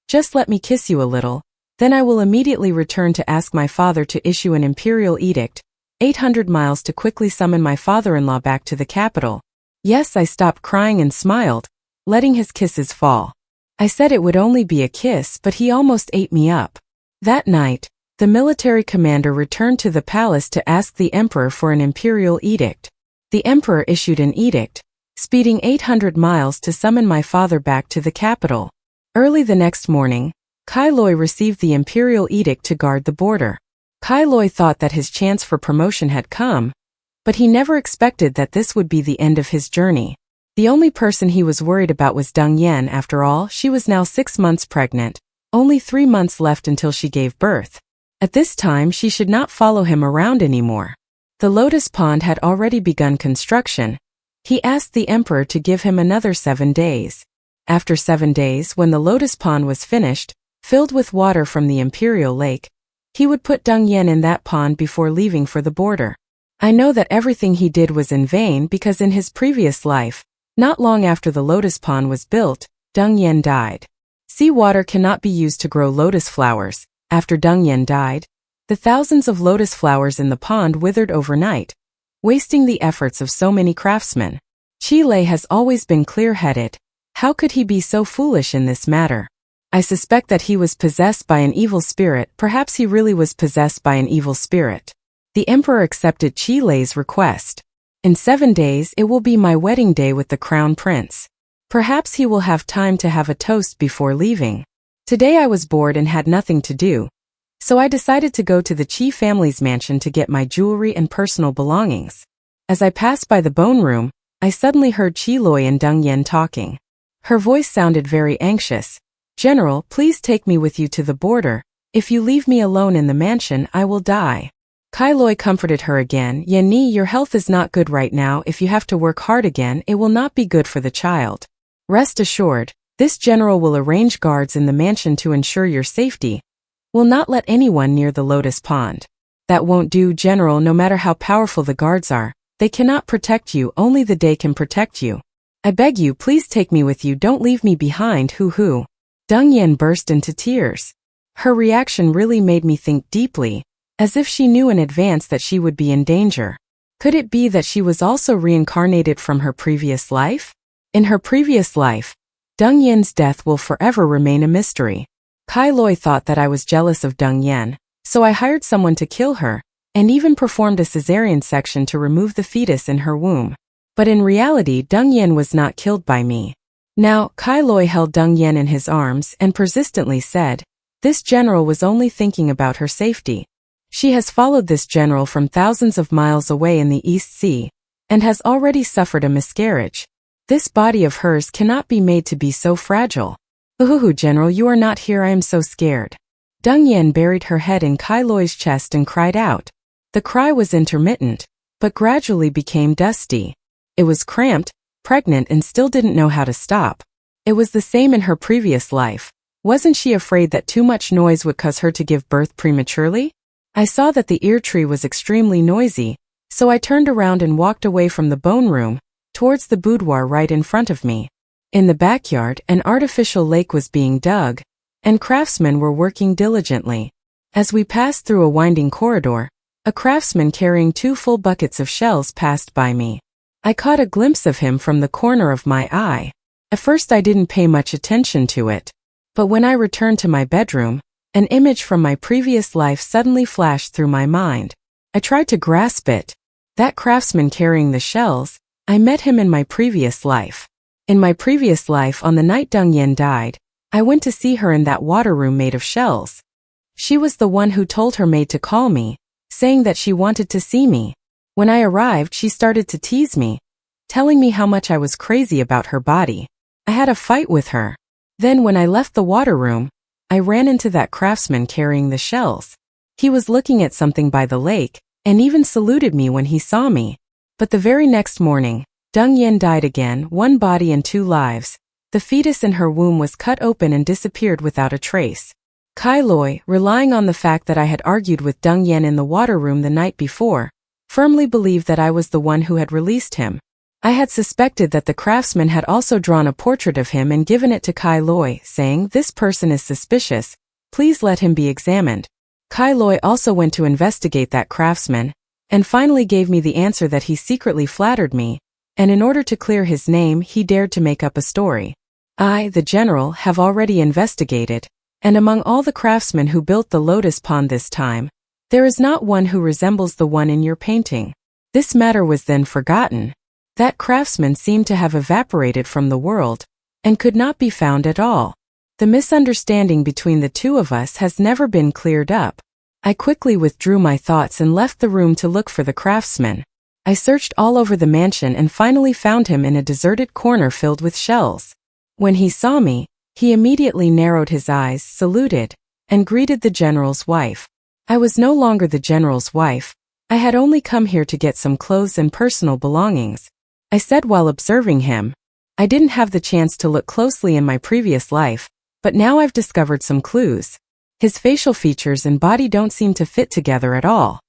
just let me kiss you a little. Then I will immediately return to ask my father to issue an imperial edict, 800 miles to quickly summon my father-in-law back to the capital. Yes, I stopped crying and smiled, letting his kisses fall. I said it would only be a kiss, but he almost ate me up. That night, the military commander returned to the palace to ask the emperor for an imperial edict. The emperor issued an edict, speeding 800 miles to summon my father back to the capital. Early the next morning, Kai Loi received the imperial edict to guard the border. Kai Loi thought that his chance for promotion had come, but he never expected that this would be the end of his journey. The only person he was worried about was Deng Yan. After all, she was now 6 months pregnant, only 3 months left until she gave birth. At this time she should not follow him around anymore. The lotus pond had already begun construction. He asked the emperor to give him another 7 days. After 7 days, when the lotus pond was finished, filled with water from the imperial lake, he would put Deng Yan in that pond before leaving for the border. I know that everything he did was in vain because in his previous life, not long after the lotus pond was built, Deng Yan died. Seawater cannot be used to grow lotus flowers. After Deng Yan died, the thousands of lotus flowers in the pond withered overnight, wasting the efforts of so many craftsmen. Qi Lei has always been clear-headed. How could he be so foolish in this matter? I suspect that he was possessed by an evil spirit. Perhaps he really was possessed by an evil spirit. The emperor accepted Qi Lei's request. In 7 days it will be my wedding day with the crown prince. Perhaps he will have time to have a toast before leaving. Today I was bored and had nothing to do, so I decided to go to the Qi family's mansion to get my jewelry and personal belongings. As I passed by the bone room, I suddenly heard Qi Loi and Deng Yan talking. Her voice sounded very anxious. "General, please take me with you to the border. If you leave me alone in the mansion, I will die." Kai Loi comforted her again. "Yan Ni, your health is not good right now. If you have to work hard again, it will not be good for the child. Rest assured, this general will arrange guards in the mansion to ensure your safety. Will not let anyone near the lotus pond." "That won't do, General. No matter how powerful the guards are, they cannot protect you. Only the day can protect you. I beg you, please take me with you. Don't leave me behind. Hoo." Deng Yan burst into tears. Her reaction really made me think deeply, as if she knew in advance that she would be in danger. Could it be that she was also reincarnated from her previous life? In her previous life, Deng Yan's death will forever remain a mystery. Kai Loi thought that I was jealous of Deng Yan, so I hired someone to kill her, and even performed a cesarean section to remove the fetus in her womb. But in reality, Deng Yan was not killed by me. Now, Kai Loi held Deng Yan in his arms and persistently said, "This general was only thinking about her safety. She has followed this general from thousands of miles away in the East Sea, and has already suffered a miscarriage. This body of hers cannot be made to be so fragile." "Uhuhu, General, you are not here. I am so scared." Deng Yan buried her head in Kai Loi's chest and cried out. The cry was intermittent, but gradually became dusty. It was cramped, pregnant, and still didn't know how to stop. It was the same in her previous life. Wasn't she afraid that too much noise would cause her to give birth prematurely? I saw that the ear tree was extremely noisy, so I turned around and walked away from the bone room, towards the boudoir right in front of me. In the backyard, an artificial lake was being dug, and craftsmen were working diligently. As we passed through a winding corridor, a craftsman carrying 2 full buckets of shells passed by me. I caught a glimpse of him from the corner of my eye. At first I didn't pay much attention to it, but when I returned to my bedroom, an image from my previous life suddenly flashed through my mind. I tried to grasp it. That craftsman carrying the shells, I met him in my previous life. In my previous life, on the night Deng Yan died, I went to see her in that water room made of shells. She was the one who told her maid to call me, saying that she wanted to see me. When I arrived, she started to tease me, telling me how much I was crazy about her body. I had a fight with her. Then when I left the water room, I ran into that craftsman carrying the shells. He was looking at something by the lake, and even saluted me when he saw me. But the very next morning, Deng Yan died again, 1 body and 2 lives. The fetus in her womb was cut open and disappeared without a trace. Kai Loi, relying on the fact that I had argued with Deng Yan in the water room the night before, firmly believed that I was the one who had released him. I had suspected that the craftsman had also drawn a portrait of him and given it to Kai Loi, saying, "This person is suspicious. Please let him be examined." Kai Loi also went to investigate that craftsman, and finally gave me the answer that he secretly flattered me, and in order to clear his name he dared to make up a story. I, the general, have already investigated, and among all the craftsmen who built the lotus pond this time, there is not one who resembles the one in your painting. This matter was then forgotten. That craftsman seemed to have evaporated from the world, and could not be found at all. The misunderstanding between the two of us has never been cleared up. I quickly withdrew my thoughts and left the room to look for the craftsman. I searched all over the mansion and finally found him in a deserted corner filled with shells. When he saw me, he immediately narrowed his eyes, saluted, and greeted the general's wife. I was no longer the general's wife, I had only come here to get some clothes and personal belongings, I said while observing him. I didn't have the chance to look closely in my previous life, but now I've discovered some clues. His facial features and body don't seem to fit together at all.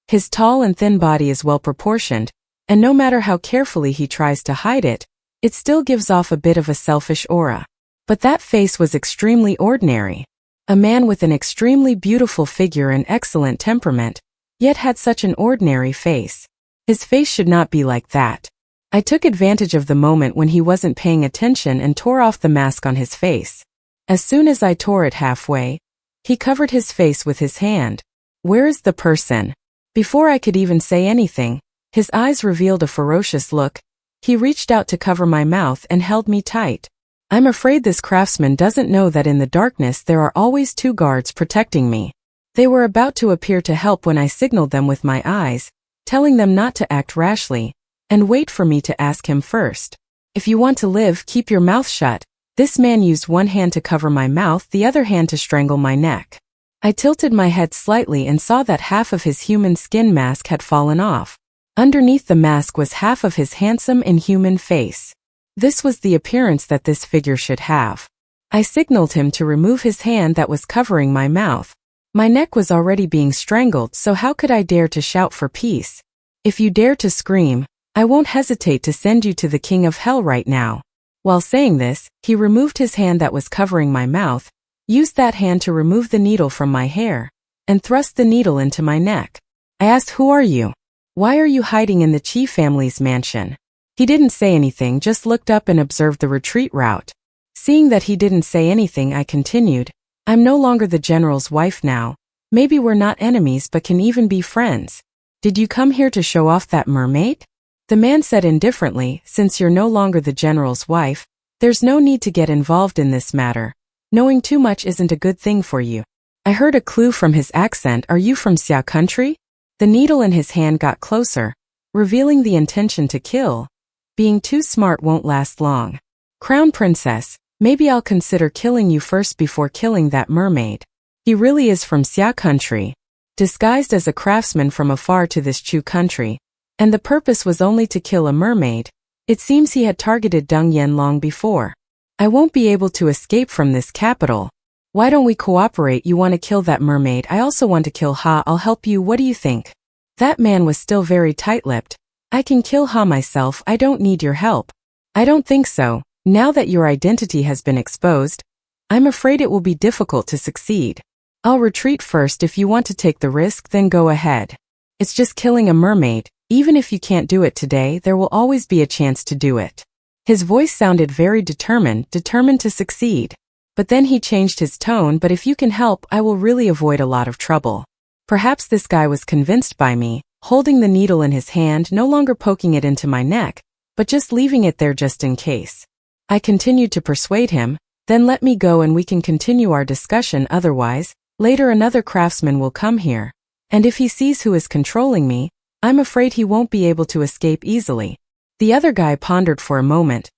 His tall and thin body is well proportioned, and no matter how carefully he tries to hide it, it still gives off a bit of a selfish aura. But that face was extremely ordinary. A man with an extremely beautiful figure and excellent temperament, yet had such an ordinary face. His face should not be like that. I took advantage of the moment when he wasn't paying attention and tore off the mask on his face. As soon as I tore it halfway, he covered his face with his hand. Where is the person? Before I could even say anything, his eyes revealed a ferocious look. He reached out to cover my mouth and held me tight. I'm afraid this craftsman doesn't know that in the darkness there are always 2 guards protecting me. They were about to appear to help when I signaled them with my eyes, telling them not to act rashly, and wait for me to ask him first. If you want to live, keep your mouth shut. This man used one hand to cover my mouth, the other hand to strangle my neck. I tilted my head slightly and saw that half of his human skin mask had fallen off. Underneath the mask was half of his handsome inhuman face. This was the appearance that this figure should have. I signaled him to remove his hand that was covering my mouth. My neck was already being strangled, so how could I dare to shout for peace? If you dare to scream, I won't hesitate to send you to the king of hell right now. While saying this, he removed his hand that was covering my mouth, used that hand to remove the needle from my hair, and thrust the needle into my neck. I asked, "Who are you? Why are you hiding in the Chi family's mansion?" He didn't say anything, just looked up and observed the retreat route. Seeing that he didn't say anything, I continued, "I'm no longer the general's wife now. Maybe we're not enemies but can even be friends. Did you come here to show off that mermaid?" The man said indifferently, "Since you're no longer the general's wife, there's no need to get involved in this matter. Knowing too much isn't a good thing for you." I heard a clue from his accent. "Are you from Xia country?" The needle in his hand got closer, revealing the intention to kill. Being too smart won't last long. "Crown Princess, maybe I'll consider killing you first before killing that mermaid." He really is from Xia country, disguised as a craftsman from afar to this Chu country, and the purpose was only to kill a mermaid. It seems he had targeted Deng Yen long before. "I won't be able to escape from this capital. Why don't we cooperate? You want to kill that mermaid, I also want to kill Ha. I'll help you. What do you think?" That man was still very tight-lipped. "I can kill Ha myself, I don't need your help." "I don't think so. Now that your identity has been exposed, I'm afraid it will be difficult to succeed. I'll retreat first. If you want to take the risk, then go ahead. It's just killing a mermaid. Even if you can't do it today, there will always be a chance to do it." His voice sounded very determined to succeed. But then he changed his tone. "But if you can help, I will really avoid a lot of trouble." Perhaps this guy was convinced by me, holding the needle in his hand, no longer poking it into my neck, but just leaving it there just in case. I continued to persuade him, "Then let me go and we can continue our discussion. Otherwise, later another craftsman will come here, and if he sees who is controlling me, I'm afraid he won't be able to escape easily." The other guy pondered for a moment,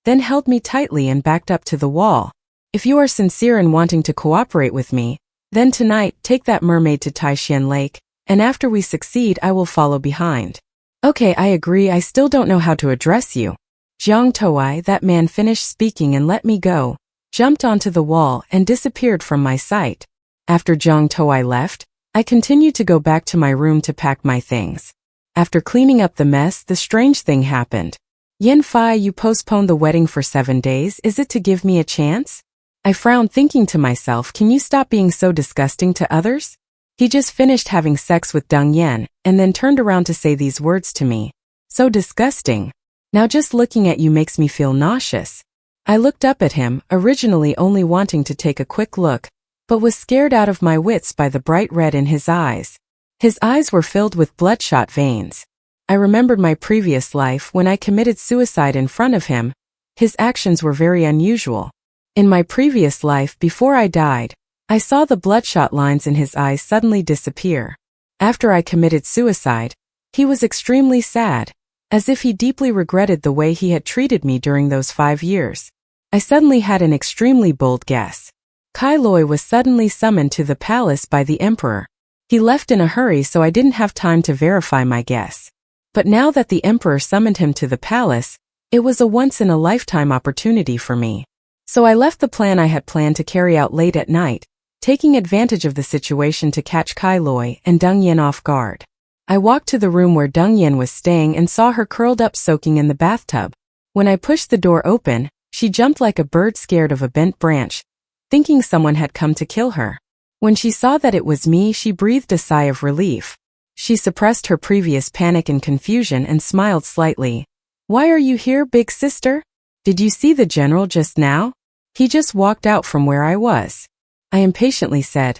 then held me tightly and backed up to the wall. "If you are sincere in wanting to cooperate with me, then tonight take that mermaid to Taishan Lake, and after we succeed I will follow behind." "Okay, I agree. I still don't know how to address you." Jiang Toai. That man finished speaking and let me go, jumped onto the wall and disappeared from my sight. After Jiang Toai left, I continued to go back to my room to pack my things. After cleaning up the mess, the strange thing happened. "Yen Fai, you postponed the wedding for 7 days. Is it to give me a chance?" I frowned, thinking to myself, "Can you stop being so disgusting to others?" He just finished having sex with Deng Yen, and then turned around to say these words to me. "So disgusting. Now just looking at you makes me feel nauseous." I looked up at him, originally only wanting to take a quick look, but was scared out of my wits by the bright red in his eyes. His eyes were filled with bloodshot veins. I remembered my previous life when I committed suicide in front of him. His actions were very unusual. In my previous life, before I died, I saw the bloodshot lines in his eyes suddenly disappear. After I committed suicide, he was extremely sad, as if he deeply regretted the way he had treated me during those 5 years. I suddenly had an extremely bold guess. Kai Loi was suddenly summoned to the palace by the emperor. He left in a hurry, so I didn't have time to verify my guess. But now that the emperor summoned him to the palace, it was a once-in-a-lifetime opportunity for me. So I left the plan I had planned to carry out late at night, taking advantage of the situation to catch Kai Loi and Deng Yen off guard. I walked to the room where Deng Yen was staying and saw her curled up soaking in the bathtub. When I pushed the door open, she jumped like a bird scared of a bent branch, thinking someone had come to kill her. When she saw that it was me, she breathed a sigh of relief. She suppressed her previous panic and confusion and smiled slightly. "Why are you here, big sister? Did you see the general just now? He just walked out from where I was." I impatiently said,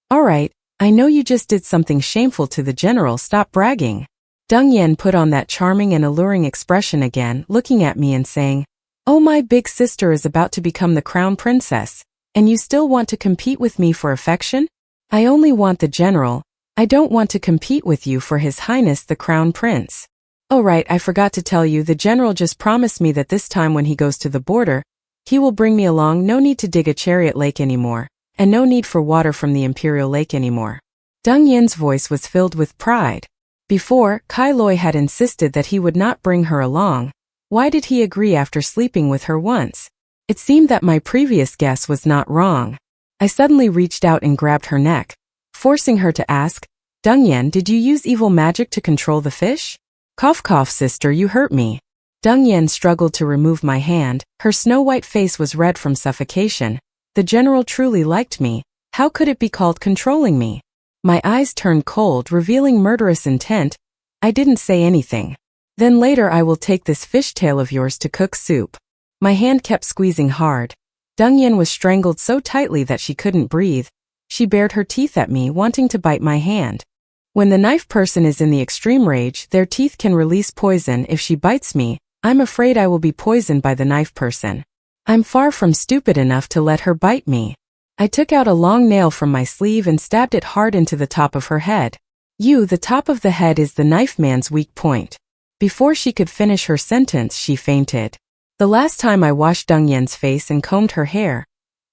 "All right, I know you just did something shameful to the general, stop bragging." Deng Yen put on that charming and alluring expression again, looking at me and saying, "Oh, my big sister is about to become the crown princess. And you still want to compete with me for affection? I only want the general. I don't want to compete with you for His Highness the Crown Prince. Oh right, I forgot to tell you, the general just promised me that this time when he goes to the border, he will bring me along. No need to dig a chariot lake anymore, and no need for water from the imperial lake anymore." Deng Yen's voice was filled with pride. Before, Kai Loi had insisted that he would not bring her along. Why did he agree after sleeping with her once? It seemed that my previous guess was not wrong. I suddenly reached out and grabbed her neck, forcing her to ask, "Deng Yen, did you use evil magic to control the fish?" "Cough cough, sister, you hurt me." Deng Yen struggled to remove my hand. Her snow-white face was red from suffocation. The general truly liked me. How could it be called controlling me? My eyes turned cold, revealing murderous intent. I didn't say anything. "Then later I will take this fishtail of yours to cook soup." My hand kept squeezing hard. Deng Yen was strangled so tightly that she couldn't breathe. She bared her teeth at me, wanting to bite my hand. When the knife person is in the extreme rage, their teeth can release poison. If she bites me, I'm afraid I will be poisoned by the knife person. I'm far from stupid enough to let her bite me. I took out a long nail from my sleeve and stabbed it hard into the top of her head. The top of the head is the knife man's weak point." Before she could finish her sentence, she fainted. The last time I washed Deng Yen's face and combed her hair,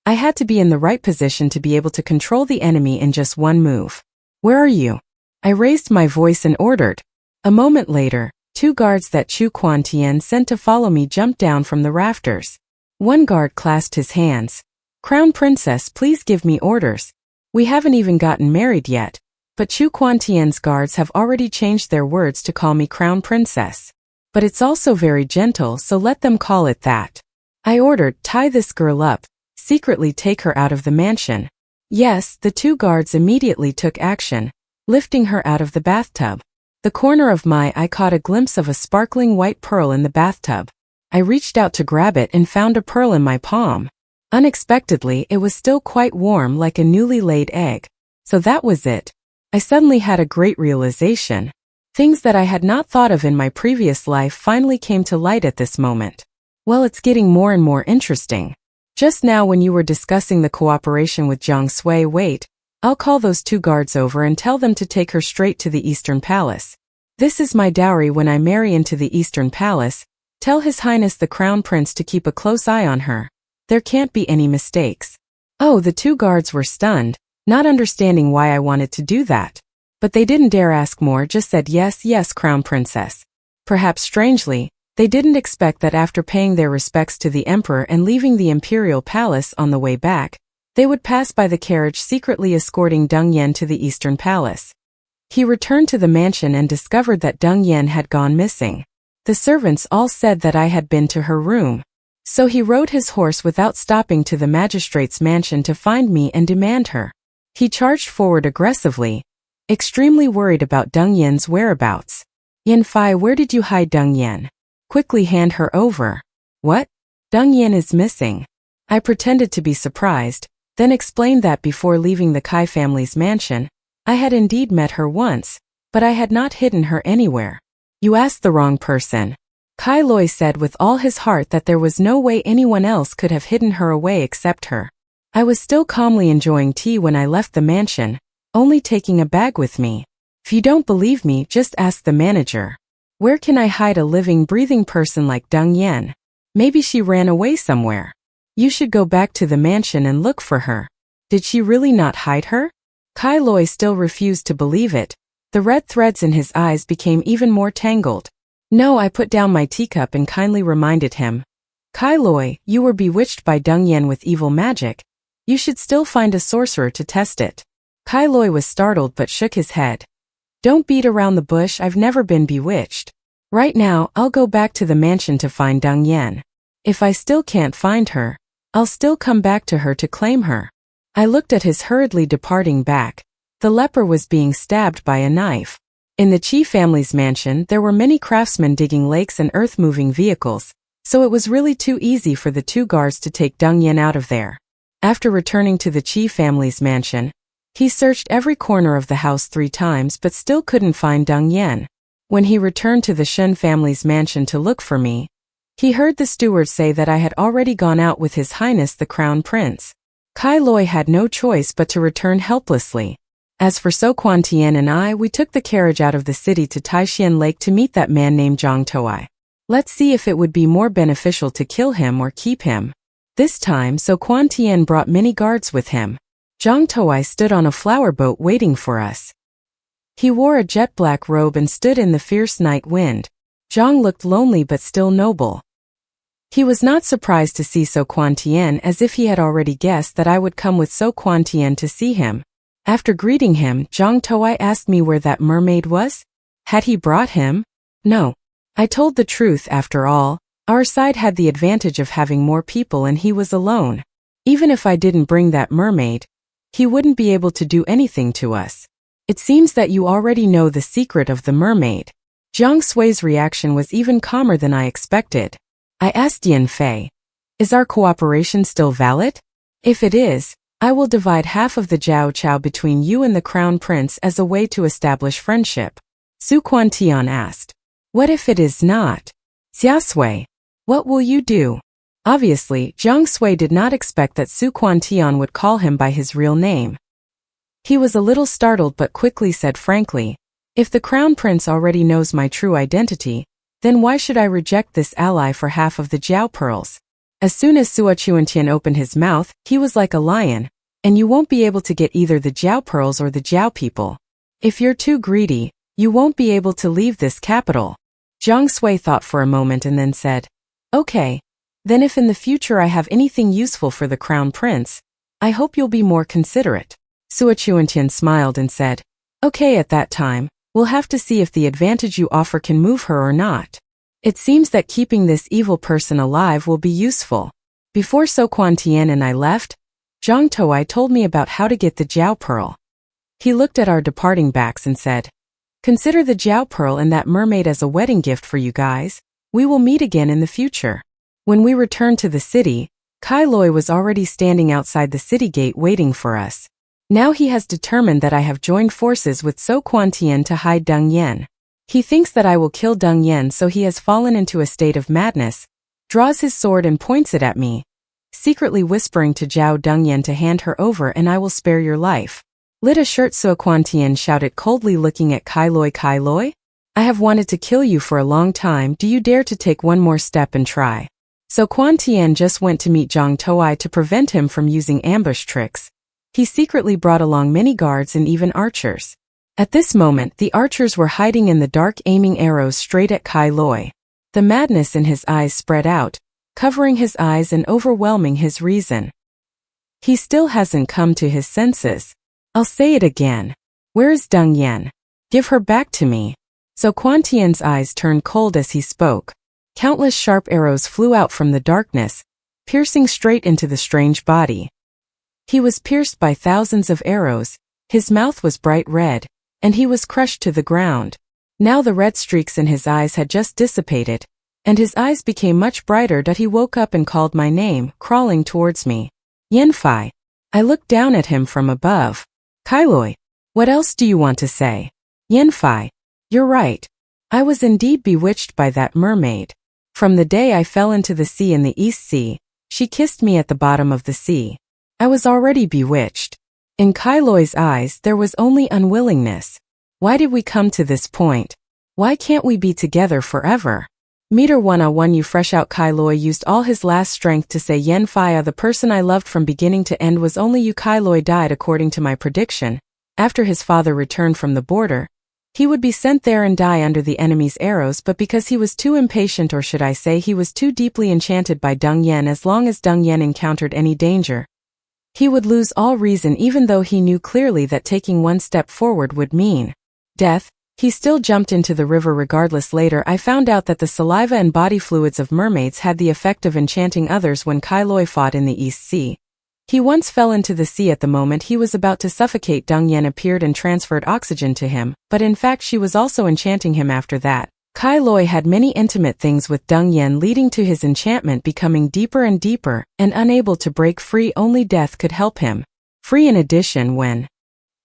I had to be in the right position to be able to control the enemy in just one move. "Where are you?" I raised my voice and ordered. A moment later, 2 guards that Chu Quan Tian sent to follow me jumped down from the rafters. One guard clasped his hands. "Crown Princess, please give me orders. We haven't even gotten married yet, but Chu Quan Tian's guards have already changed their words to call me Crown Princess. But it's also very gentle, so let them call it that." I ordered, "Tie this girl up, secretly take her out of the mansion." Yes, the 2 guards immediately took action, lifting her out of the bathtub. The corner of my eye caught a glimpse of a sparkling white pearl in the bathtub. I reached out to grab it and found a pearl in my palm. Unexpectedly, it was still quite warm, like a newly laid egg. So that was it. I suddenly had a great realization. Things that I had not thought of in my previous life finally came to light at this moment. Well, it's getting more and more interesting. Just now when you were discussing the cooperation with Jiang Sui, wait, I'll call those 2 guards over and tell them to take her straight to the Eastern Palace. This is my dowry when I marry into the Eastern Palace. Tell His Highness the Crown Prince to keep a close eye on her. There can't be any mistakes. Oh, the 2 guards were stunned, not understanding why I wanted to do that. But they didn't dare ask more, just said yes, yes, Crown Princess. Perhaps strangely, they didn't expect that after paying their respects to the emperor and leaving the imperial palace on the way back, they would pass by the carriage secretly escorting Deng Yen to the Eastern Palace. He returned to the mansion and discovered that Deng Yen had gone missing. The servants all said that I had been to her room. So he rode his horse without stopping to the magistrate's mansion to find me and demand her. He charged forward aggressively, extremely worried about Deng Yen's whereabouts. "Yanfei, where did you hide Deng Yen? Quickly hand her over." "What? Deng Yen is missing." I pretended to be surprised, then explained that before leaving the Kai family's mansion, I had indeed met her once, but I had not hidden her anywhere. "You asked the wrong person." Kai Loi said with all his heart that there was no way anyone else could have hidden her away except her. I was still calmly enjoying tea when I left the mansion, only taking a bag with me. If you don't believe me, just ask the manager. Where can I hide a living, breathing person like Deng Yen? Maybe she ran away somewhere. You should go back to the mansion and look for her. Did she really not hide her? Kai Loi still refused to believe it. The red threads in his eyes became even more tangled. No, I put down my teacup and kindly reminded him. Kai Loi, you were bewitched by Deng Yan with evil magic. You should still find a sorcerer to test it. Kai Loi was startled but shook his head. Don't beat around the bush, I've never been bewitched. Right now, I'll go back to the mansion to find Deng Yan. If I still can't find her, I'll still come back to her to claim her. I looked at his hurriedly departing back. The leper was being stabbed by a knife. In the Qi family's mansion, there were many craftsmen digging lakes and earth-moving vehicles, so it was really too easy for the 2 guards to take Deng Yan out of there. After returning to the Qi family's mansion, he searched every corner of the house 3 times but still couldn't find Deng Yan. When he returned to the Shen family's mansion to look for me, he heard the steward say that I had already gone out with His Highness the Crown Prince. Kai Loi had no choice but to return helplessly. As for So Quan Tian and I, we took the carriage out of the city to Taixian Lake to meet that man named Zhang Toai. Let's see if it would be more beneficial to kill him or keep him. This time, So Quan Tian brought many guards with him. Zhang Toai stood on a flower boat waiting for us. He wore a jet-black robe and stood in the fierce night wind. Zhang looked lonely but still noble. He was not surprised to see So Quan Tian, as if he had already guessed that I would come with So Quan Tian to see him. After greeting him, Zhang Toai asked me where that mermaid was. Had he brought him? No. I told the truth. After all, our side had the advantage of having more people and he was alone. Even if I didn't bring that mermaid, he wouldn't be able to do anything to us. It seems that you already know the secret of the mermaid. Jiang Sui's reaction was even calmer than I expected. I asked Yin Fei, is our cooperation still valid? If it is, I will divide half of the Jiao Chao between you and the Crown Prince as a way to establish friendship. Su Quan Tian asked. What if it is not? Xia Sui, what will you do? Obviously, Jiang Sui did not expect that Su Quan Tian would call him by his real name. He was a little startled but quickly said frankly, if the Crown Prince already knows my true identity, then why should I reject this ally for half of the Jiao pearls? As soon as Sua Chuantian opened his mouth, he was like a lion, and you won't be able to get either the Jiao pearls or the Jiao people. If you're too greedy, you won't be able to leave this capital. Jiang Sui thought for a moment and then said, okay, then if in the future I have anything useful for the Crown Prince, I hope you'll be more considerate. Sua Chuantian smiled and said, okay, at that time, we'll have to see if the advantage you offer can move her or not. It seems that keeping this evil person alive will be useful. Before So Quan Tian and I left, Zhang Toai told me about how to get the Jiao Pearl. He looked at our departing backs and said, consider the Jiao Pearl and that mermaid as a wedding gift for you guys. We will meet again in the future. When we returned to the city, Kai Loi was already standing outside the city gate waiting for us. Now he has determined that I have joined forces with So Quan Tian to hide Deng Yan. He thinks that I will kill Deng Yan, so he has fallen into a state of madness, draws his sword and points it at me, secretly whispering to Zhao Deng Yan to hand her over and I will spare your life. Lit a shirt. So Quan Tian shouted coldly, looking at Kai Loi. Kai Loi? I have wanted to kill you for a long time. Do you dare to take one more step and try? So Quan Tian just went to meet Zhang Toai to prevent him from using ambush tricks. He secretly brought along many guards and even archers. At this moment, the archers were hiding in the dark, aiming arrows straight at Kai Loi. The madness in his eyes spread out, covering his eyes and overwhelming his reason. He still hasn't come to his senses. I'll say it again. Where is Deng Yan? Give her back to me. So Quan Tian's eyes turned cold as he spoke. Countless sharp arrows flew out from the darkness, piercing straight into the strange body. He was pierced by thousands of arrows, his mouth was bright red, and he was crushed to the ground. Now the red streaks in his eyes had just dissipated, and his eyes became much brighter. He woke up and called my name, crawling towards me. Yanfei. I looked down at him from above. Kai Loi. What else do you want to say? Yanfei. You're right. I was indeed bewitched by that mermaid. From the day I fell into the sea in the East Sea, she kissed me at the bottom of the sea. I was already bewitched. In Kai Loi's eyes there was only unwillingness. Why did we come to this point? Why can't we be together forever? Meter 101. You fresh out. Kai Loi used all his last strength to say, Yanfei, the person I loved from beginning to end was only you. Kai Loi died according to my prediction. After his father returned from the border, he would be sent there and die under the enemy's arrows, but because he was too impatient, or should I say he was too deeply enchanted by Deng Yen, as long as Deng Yen encountered any danger, he would lose all reason, even though he knew clearly that taking one step forward would mean death. He still jumped into the river regardless. Later I found out that the saliva and body fluids of mermaids had the effect of enchanting others. When Kai Loi fought in the East Sea, he once fell into the sea. At the moment he was about to suffocate, Deng Yen appeared and transferred oxygen to him, but in fact she was also enchanting him. After that, Kai Loi had many intimate things with Deng Yen, leading to his enchantment becoming deeper and deeper, and unable to break free, only death could help him free. In addition, when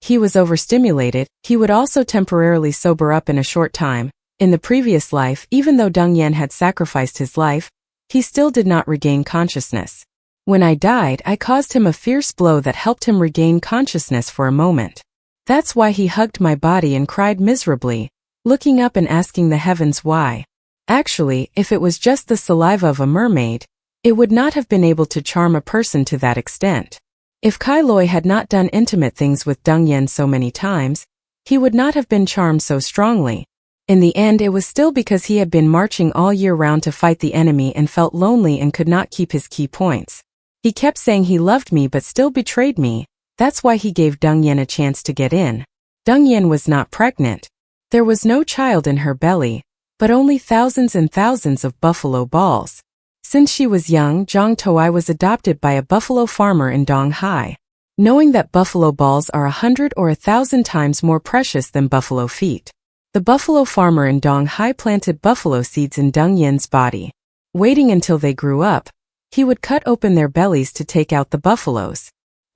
he was overstimulated, he would also temporarily sober up in a short time. In the previous life, even though Deng Yen had sacrificed his life, he still did not regain consciousness. When I died, I caused him a fierce blow that helped him regain consciousness for a moment. That's why he hugged my body and cried miserably, looking up and asking the heavens why. Actually, if it was just the saliva of a mermaid, it would not have been able to charm a person to that extent. If Kai Loi had not done intimate things with Deng Yen so many times, he would not have been charmed so strongly. In the end, it was still because he had been marching all year round to fight the enemy and felt lonely and could not keep his key points. He kept saying he loved me but still betrayed me. That's why he gave Deng Yen a chance to get in. Deng Yen was not pregnant. There was no child in her belly, but only thousands and thousands of buffalo balls. Since she was young, Zhang Toi was adopted by a buffalo farmer in Donghai. Knowing that buffalo balls are 100 or 1,000 times more precious than buffalo feet, the buffalo farmer in Donghai planted buffalo seeds in Deng Yen's body. Waiting until they grew up, he would cut open their bellies to take out the buffaloes.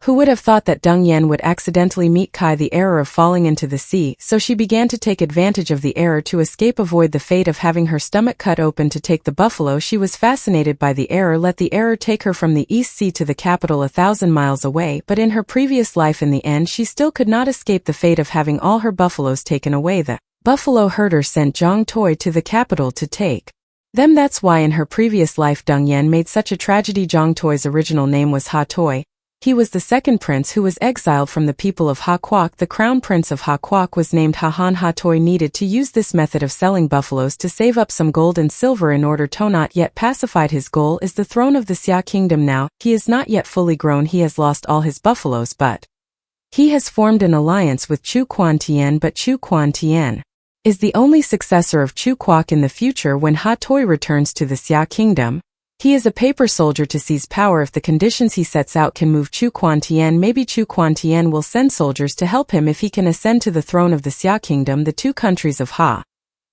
Who would have thought that Deng Yen would accidentally meet Kai, the error of falling into the sea, so she began to take advantage of the error to avoid the fate of having her stomach cut open to take the buffalo. She was fascinated by the error, let the error take her from the East Sea to the capital 1,000 miles away, but in her previous life in the end she still could not escape the fate of having all her buffaloes taken away. The buffalo herder sent Zhang Toi to the capital to take them. That's why in her previous life Deng Yen made such a tragedy. Zhang Toi's original name was Ha Toi. He was the second prince who was exiled from the people of Ha Kwok. The crown prince of Ha Kwok was named Ha Han. Ha Toi needed to use this method of selling buffaloes to save up some gold and silver in order to not yet pacified. His goal is the throne of the Xia kingdom. Now, he is not yet fully grown. He has lost all his buffaloes, but he has formed an alliance with Chu Quan Tien. But Chu Quan Tien is the only successor of Chu Kwok in the future. When Ha Toi returns to the Xia kingdom, he is a paper soldier to seize power. If the conditions he sets out can move Chu Quan Tien, maybe Chu Quan Tien will send soldiers to help him if he can ascend to the throne of the Xia kingdom, the two countries of Ha,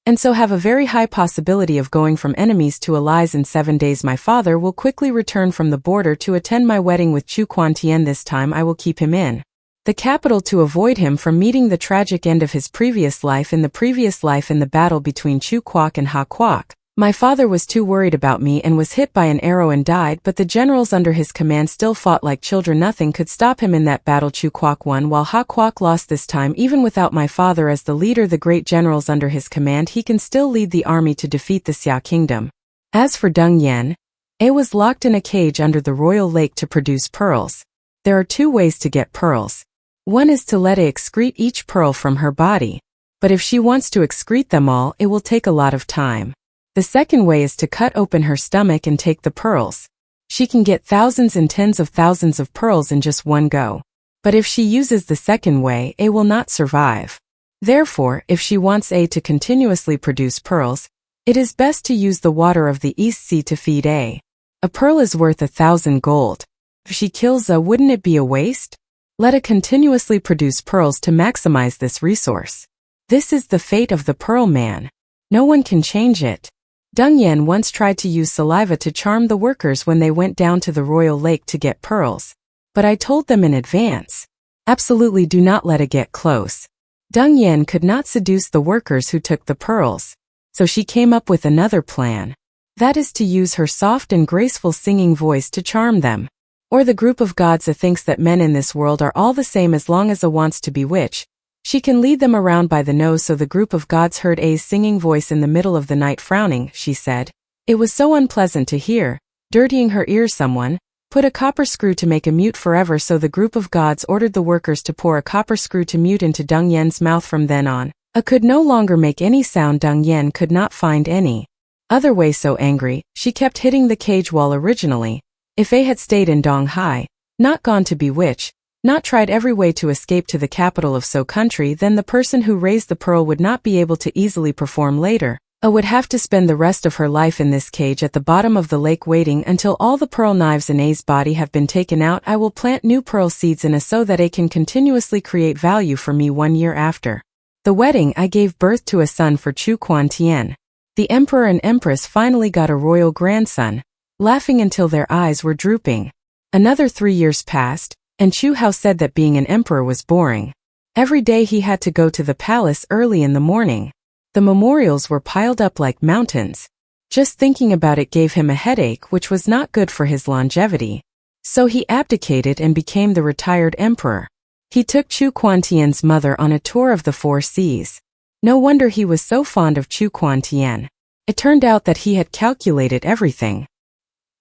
and so have a very high possibility of going from enemies to allies. In 7 days my father will quickly return from the border to attend my wedding with Chu Quan Tien. This time I will keep him in the capital to avoid him from meeting the tragic end of his previous life. In the battle between Chu Kwok and Ha Kwok, my father was too worried about me and was hit by an arrow and died, but the generals under his command still fought like children. Nothing could stop him in that battle. Chu Kwok won while Ha Kwok lost. This time, even without my father as the leader, the great generals under his command, he can still lead the army to defeat the Xia kingdom. As for Deng Yen, he was locked in a cage under the royal lake to produce pearls. There are two ways to get pearls. One is to let her excrete each pearl from her body, but if she wants to excrete them all, it will take a lot of time. The second way is to cut open her stomach and take the pearls. She can get thousands and tens of thousands of pearls in just one go. But if she uses the second way, A will not survive. Therefore, if she wants A to continuously produce pearls, it is best to use the water of the East Sea to feed A. A pearl is worth 1,000 gold. If she kills A, wouldn't it be a waste? Let A continuously produce pearls to maximize this resource. This is the fate of the Pearl Man. No one can change it. Deng Yen once tried to use saliva to charm the workers when they went down to the royal lake to get pearls. But I told them in advance, absolutely do not let it get close. Deng Yen could not seduce the workers who took the pearls, so she came up with another plan. That is to use her soft and graceful singing voice to charm them. Or the group of gods. A thinks that men in this world are all the same as long as A wants to bewitch. She can lead them around by the nose. So the group of gods heard A's singing voice in the middle of the night. Frowning, she said, "It was so unpleasant to hear, dirtying her ears. Someone Put a copper screw to make a mute forever. So the group of gods ordered the workers to pour a copper screw to mute into Dung Yen's mouth. From then on, A could no longer make any sound. Dung Yen could not find any other way. So angry, she kept hitting the cage wall. Originally, if A had stayed in Dong Hai, not gone to bewitch, not tried every way to escape to the capital of So country, then the person who raised the pearl would not be able to easily perform later. A would have to spend the rest of her life in this cage at the bottom of the lake, waiting until all the pearl knives in A's body have been taken out. I will plant new pearl seeds in A so that A can continuously create value for me. 1 year after the wedding, I gave birth to a son for Chu Quan Tian. The emperor and empress finally got a royal grandson, laughing until their eyes were drooping. Another 3 years passed, and Chu Hao said that being an emperor was boring. Every day he had to go to the palace early in the morning. The memorials were piled up like mountains. Just thinking about it gave him a headache, which was not good for his longevity. So he abdicated and became the retired emperor. He took Chu Quantian's mother on a tour of the 4 seas. No wonder he was so fond of Chu Quantian. It turned out that he had calculated everything.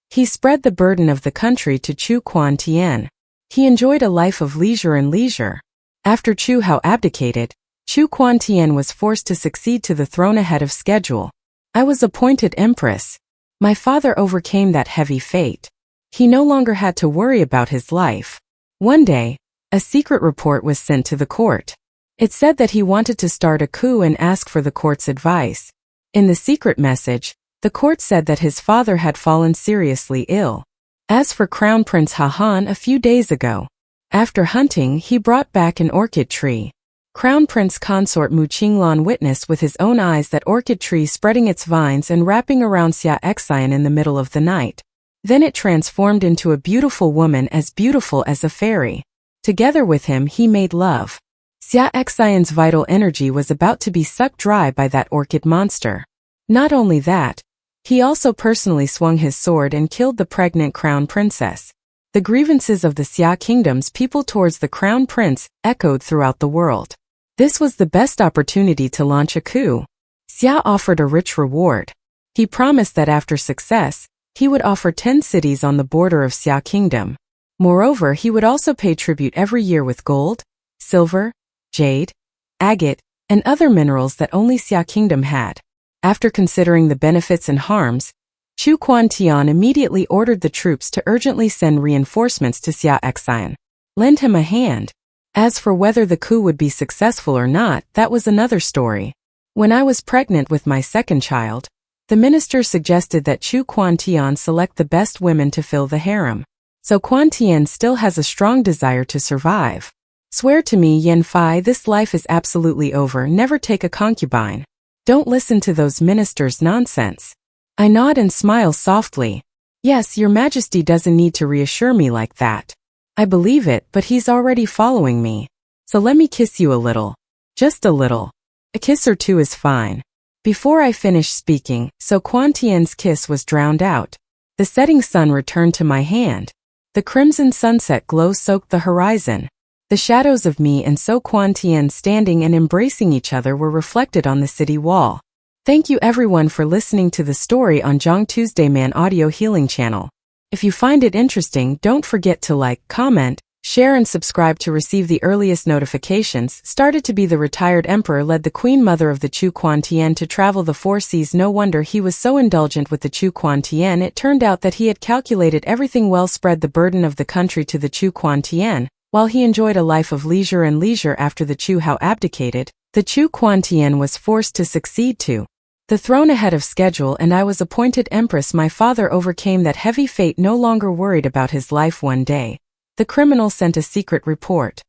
He spread the burden of the country to Chu Quantian. He enjoyed a life of leisure and leisure. After Chu Hao abdicated, Chu Quantian was forced to succeed to the throne ahead of schedule. I was appointed empress. My father overcame that heavy fate. He no longer had to worry about his life. One day, a secret report was sent to the court. It said that he wanted to start a coup and ask for the court's advice. In the secret message, the court said that his father had fallen seriously ill. As for Crown Prince Ha Han, a few days ago, after hunting, he brought back an orchid tree. Crown Prince Consort Mu Qinglan witnessed with his own eyes that orchid tree spreading its vines and wrapping around Xia Xian in the middle of the night. Then it transformed into a beautiful woman as beautiful as a fairy. Together with him he made love. Xia Xian's vital energy was about to be sucked dry by that orchid monster. Not only that, he also personally swung his sword and killed the pregnant crown princess. The grievances of the Xia kingdom's people towards the crown prince echoed throughout the world. This was the best opportunity to launch a coup. Xia offered a rich reward. He promised that after success, he would offer 10 cities on the border of Xia kingdom. Moreover, he would also pay tribute every year with gold, silver, jade, agate, and other minerals that only Xia kingdom had. After considering the benefits and harms, Chu Quantian immediately ordered the troops to urgently send reinforcements to Xia Xian. Lend him a hand. As for whether the coup would be successful or not, that was another story. When I was pregnant with my second child, the minister suggested that Chu Quantian select the best women to fill the harem. So Quantian still has a strong desire to survive. Swear to me, Yen Fai, this life is absolutely over. Never take a concubine. Don't listen to those ministers' nonsense. I nod and smile softly. Yes, your majesty doesn't need to reassure me like that. I believe it, but he's already following me. So let me kiss you a little. Just a little. A kiss or two is fine. Before I finished speaking, So Quantian's kiss was drowned out. The setting sun returned to my hand. The crimson sunset glow soaked the horizon. The shadows of me and So Quantian standing and embracing each other were reflected on the city wall. Thank you everyone for listening to the story on Zhang Tuesday Man Audio Healing Channel. If you find it interesting, don't forget to like, comment, share and subscribe to receive the earliest notifications. Started to be the retired emperor led the queen mother of the Chu Quantian to travel the 4 seas. No wonder he was so indulgent with the Chu Quantian. It turned out that he had calculated everything well, spread the burden of the country to the Chu Quantian. While he enjoyed a life of leisure and leisure after the Chu Hao abdicated, the Chu Quantian was forced to succeed to the throne ahead of schedule, and I was appointed empress. My father overcame that heavy fate, no longer worried about his life. One day, the criminal sent a secret report.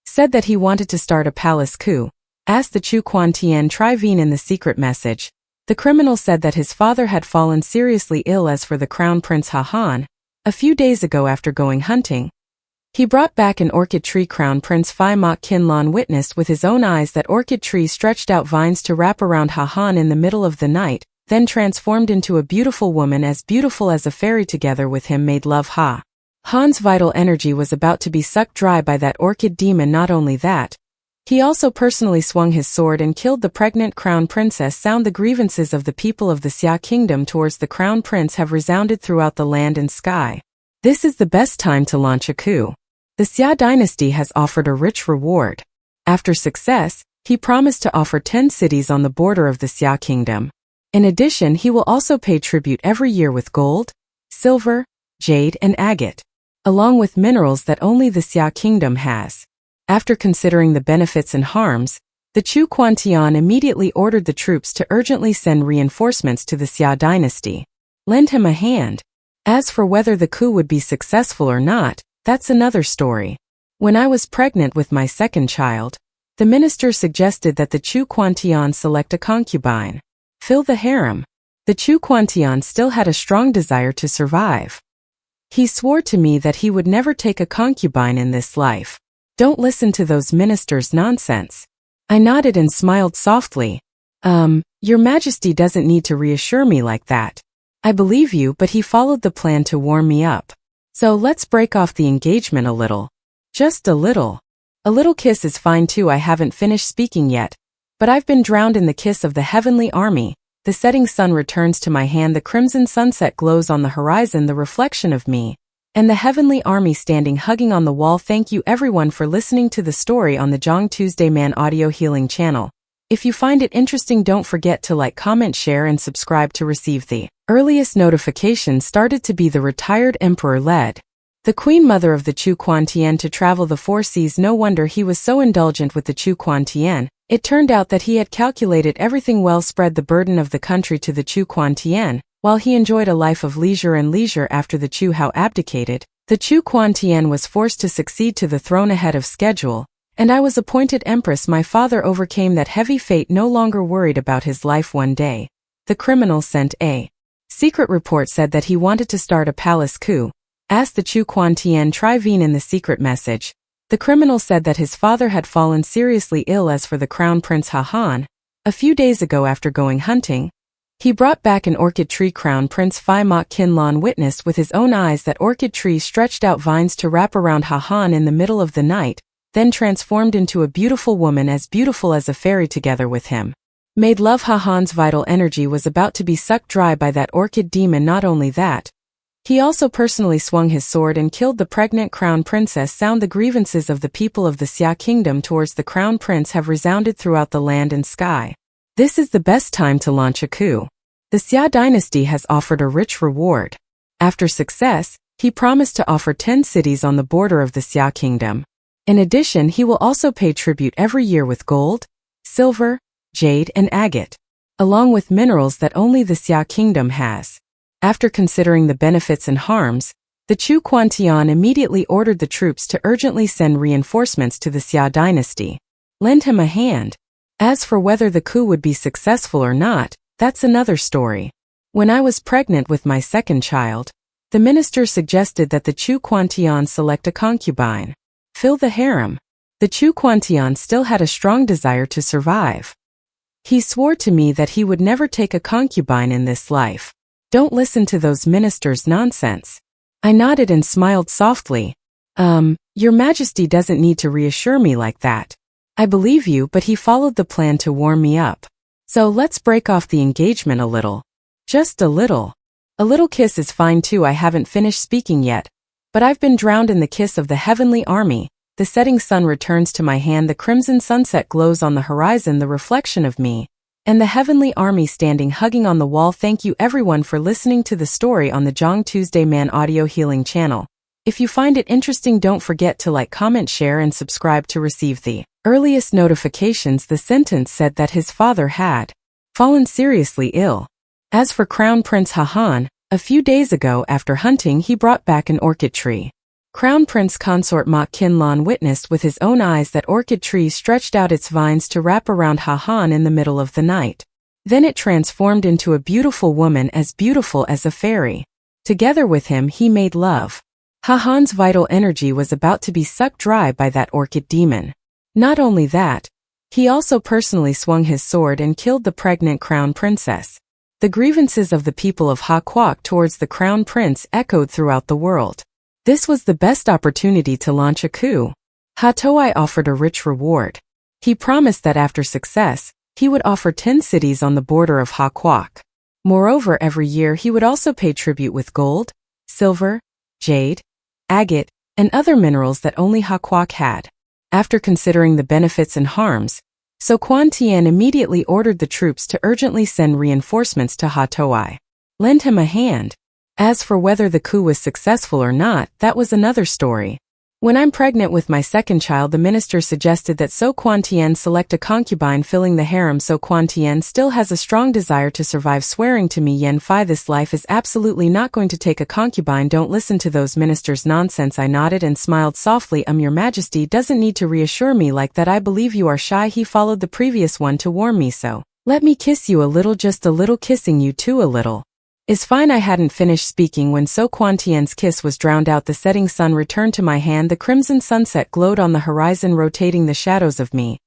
Said that he wanted to start a palace coup. Asked the Chu Quantian Trivene in the secret message. The criminal said that his father had fallen seriously ill. As for the crown prince Ha Han, a few days ago after going hunting, he brought back an orchid tree. Crown Prince Phi Mok Kinlan witnessed with his own eyes that orchid tree stretched out vines to wrap around Ha Han in the middle of the night, then transformed into a beautiful woman as beautiful as a fairy. Together with him made love. Ha Han's vital energy was about to be sucked dry by that orchid demon. Not only that, he also personally swung his sword and killed the pregnant crown princess. Sound the grievances of the people of the Xia kingdom towards the crown prince have resounded throughout the land and sky. This is the best time to launch a coup. The Xia dynasty has offered a rich reward. After success, he promised to offer 10 cities on the border of the Xia kingdom. In addition, he will also pay tribute every year with gold, silver, jade and agate, along with minerals that only the Xia kingdom has. After considering the benefits and harms, the Chu Quantian immediately ordered the troops to urgently send reinforcements to the Xia dynasty. Lend him a hand. As for whether the coup would be successful or not, that's another story. When I was pregnant with my second child, the minister suggested that the Chu Quantian select a concubine. Fill the harem. The Chu Quantian still had a strong desire to survive. He swore to me that he would never take a concubine in this life. Don't listen to those ministers' nonsense. I nodded and smiled softly. Your Majesty doesn't need to reassure me like that. I believe you, but he followed the plan to warm me up. So let's break off the engagement a little. Just a little. A little kiss is fine too. I haven't finished speaking yet, but I've been drowned in the kiss of the heavenly army. The setting sun returns to my hand, the crimson sunset glows on the horizon, the reflection of me, and the heavenly army standing hugging on the wall. Thank you everyone for listening to the story on the Jong Tuesday Man Audio Healing channel. If you find it interesting, don't forget to like, comment, share, and subscribe to receive the earliest notification. Started to be the retired emperor led the queen mother of the Chu Quantian to travel the 4 seas. No wonder he was so indulgent with the Chu Quantian. It turned out that he had calculated everything well, spread the burden of the country to the Chu Quantian, while he enjoyed a life of leisure and leisure. After the Chu Hao abdicated, the Chu Quantian was forced to succeed to the throne ahead of schedule, and I was appointed empress. My father overcame that heavy fate, no longer worried about his life. One day, the criminal sent a secret report, said that he wanted to start a palace coup. Asked the Chu Quantian Trivene in the secret message. The criminal said that his father had fallen seriously ill. As for the crown prince Ha Han, a few days ago after going hunting, he brought back an orchid tree. Crown Prince Phi Mok Kinlan witnessed with his own eyes that orchid tree stretched out vines to wrap around Ha Han in the middle of the night, then transformed into a beautiful woman as beautiful as a fairy. Together with him, made love. Ha Han's vital energy was about to be sucked dry by that orchid demon. Not only that, he also personally swung his sword and killed the pregnant crown princess. Sound the grievances of the people of the Xia kingdom towards the crown prince have resounded throughout the land and sky. This is the best time to launch a coup. The Xia dynasty has offered a rich reward. After success, he promised to offer 10 cities on the border of the Xia kingdom. In addition, he will also pay tribute every year with gold, silver, jade and agate, along with minerals that only the Xia kingdom has. After considering the benefits and harms, the Chu Quantian immediately ordered the troops to urgently send reinforcements to the Xia dynasty. Lend him a hand. As for whether the coup would be successful or not, that's another story. When I was pregnant with my second child, the minister suggested that the Chu Quantian select a concubine. Fill the harem. The Chu Quantian still had a strong desire to survive. He swore to me that he would never take a concubine in this life. Don't listen to those ministers' nonsense. I nodded and smiled softly. Your Majesty doesn't need to reassure me like that. I believe you, but he followed the plan to warm me up. So let's break off the engagement a little. Just a little. A little kiss is fine too. I haven't finished speaking yet, but I've been drowned in the kiss of the heavenly army. The setting sun returns to my hand, the crimson sunset glows on the horizon, the reflection of me, and the heavenly army standing hugging on the wall. Thank you everyone for listening to the story on the Jong Tuesday Man Audio Healing channel. If you find it interesting, don't forget to like, comment, share, and subscribe to receive the earliest notifications. The sentence said that his father had fallen seriously ill. As for Crown Prince Ha Han, a few days ago after hunting he brought back an orchid tree. Crown Prince Consort Mok Kinlan witnessed with his own eyes that orchid tree stretched out its vines to wrap around Ha Han in the middle of the night. Then it transformed into a beautiful woman as beautiful as a fairy. Together with him he made love. Ha Han's vital energy was about to be sucked dry by that orchid demon. Not only that, he also personally swung his sword and killed the pregnant crown princess. The grievances of the people of Ha Kwok towards the crown prince echoed throughout the world. This was the best opportunity to launch a coup. Ha Toai offered a rich reward. He promised that after success, he would offer 10 cities on the border of Ha Kwok. Moreover, every year he would also pay tribute with gold, silver, jade, agate, and other minerals that only Ha Kuok had. After considering the benefits and harms, So Quan Tian immediately ordered the troops to urgently send reinforcements to Ha Toai. Lend him a hand. As for whether the coup was successful or not, that was another story. When I'm pregnant with my second child, the minister suggested that So Quan Tian select a concubine filling the harem. So Quan Tian still has a strong desire to survive, swearing to me, Yen Phi, this life is absolutely not going to take a concubine. Don't listen to those ministers' nonsense. I nodded and smiled softly. Your Majesty doesn't need to reassure me like that. I believe you are shy. He followed the previous one to warn me, so let me kiss you a little, just a little, kissing you too a little. Is fine. I hadn't finished speaking when So Quan Tian's kiss was drowned out. The setting sun returned to my hand. The crimson sunset glowed on the horizon, rotating the shadows of me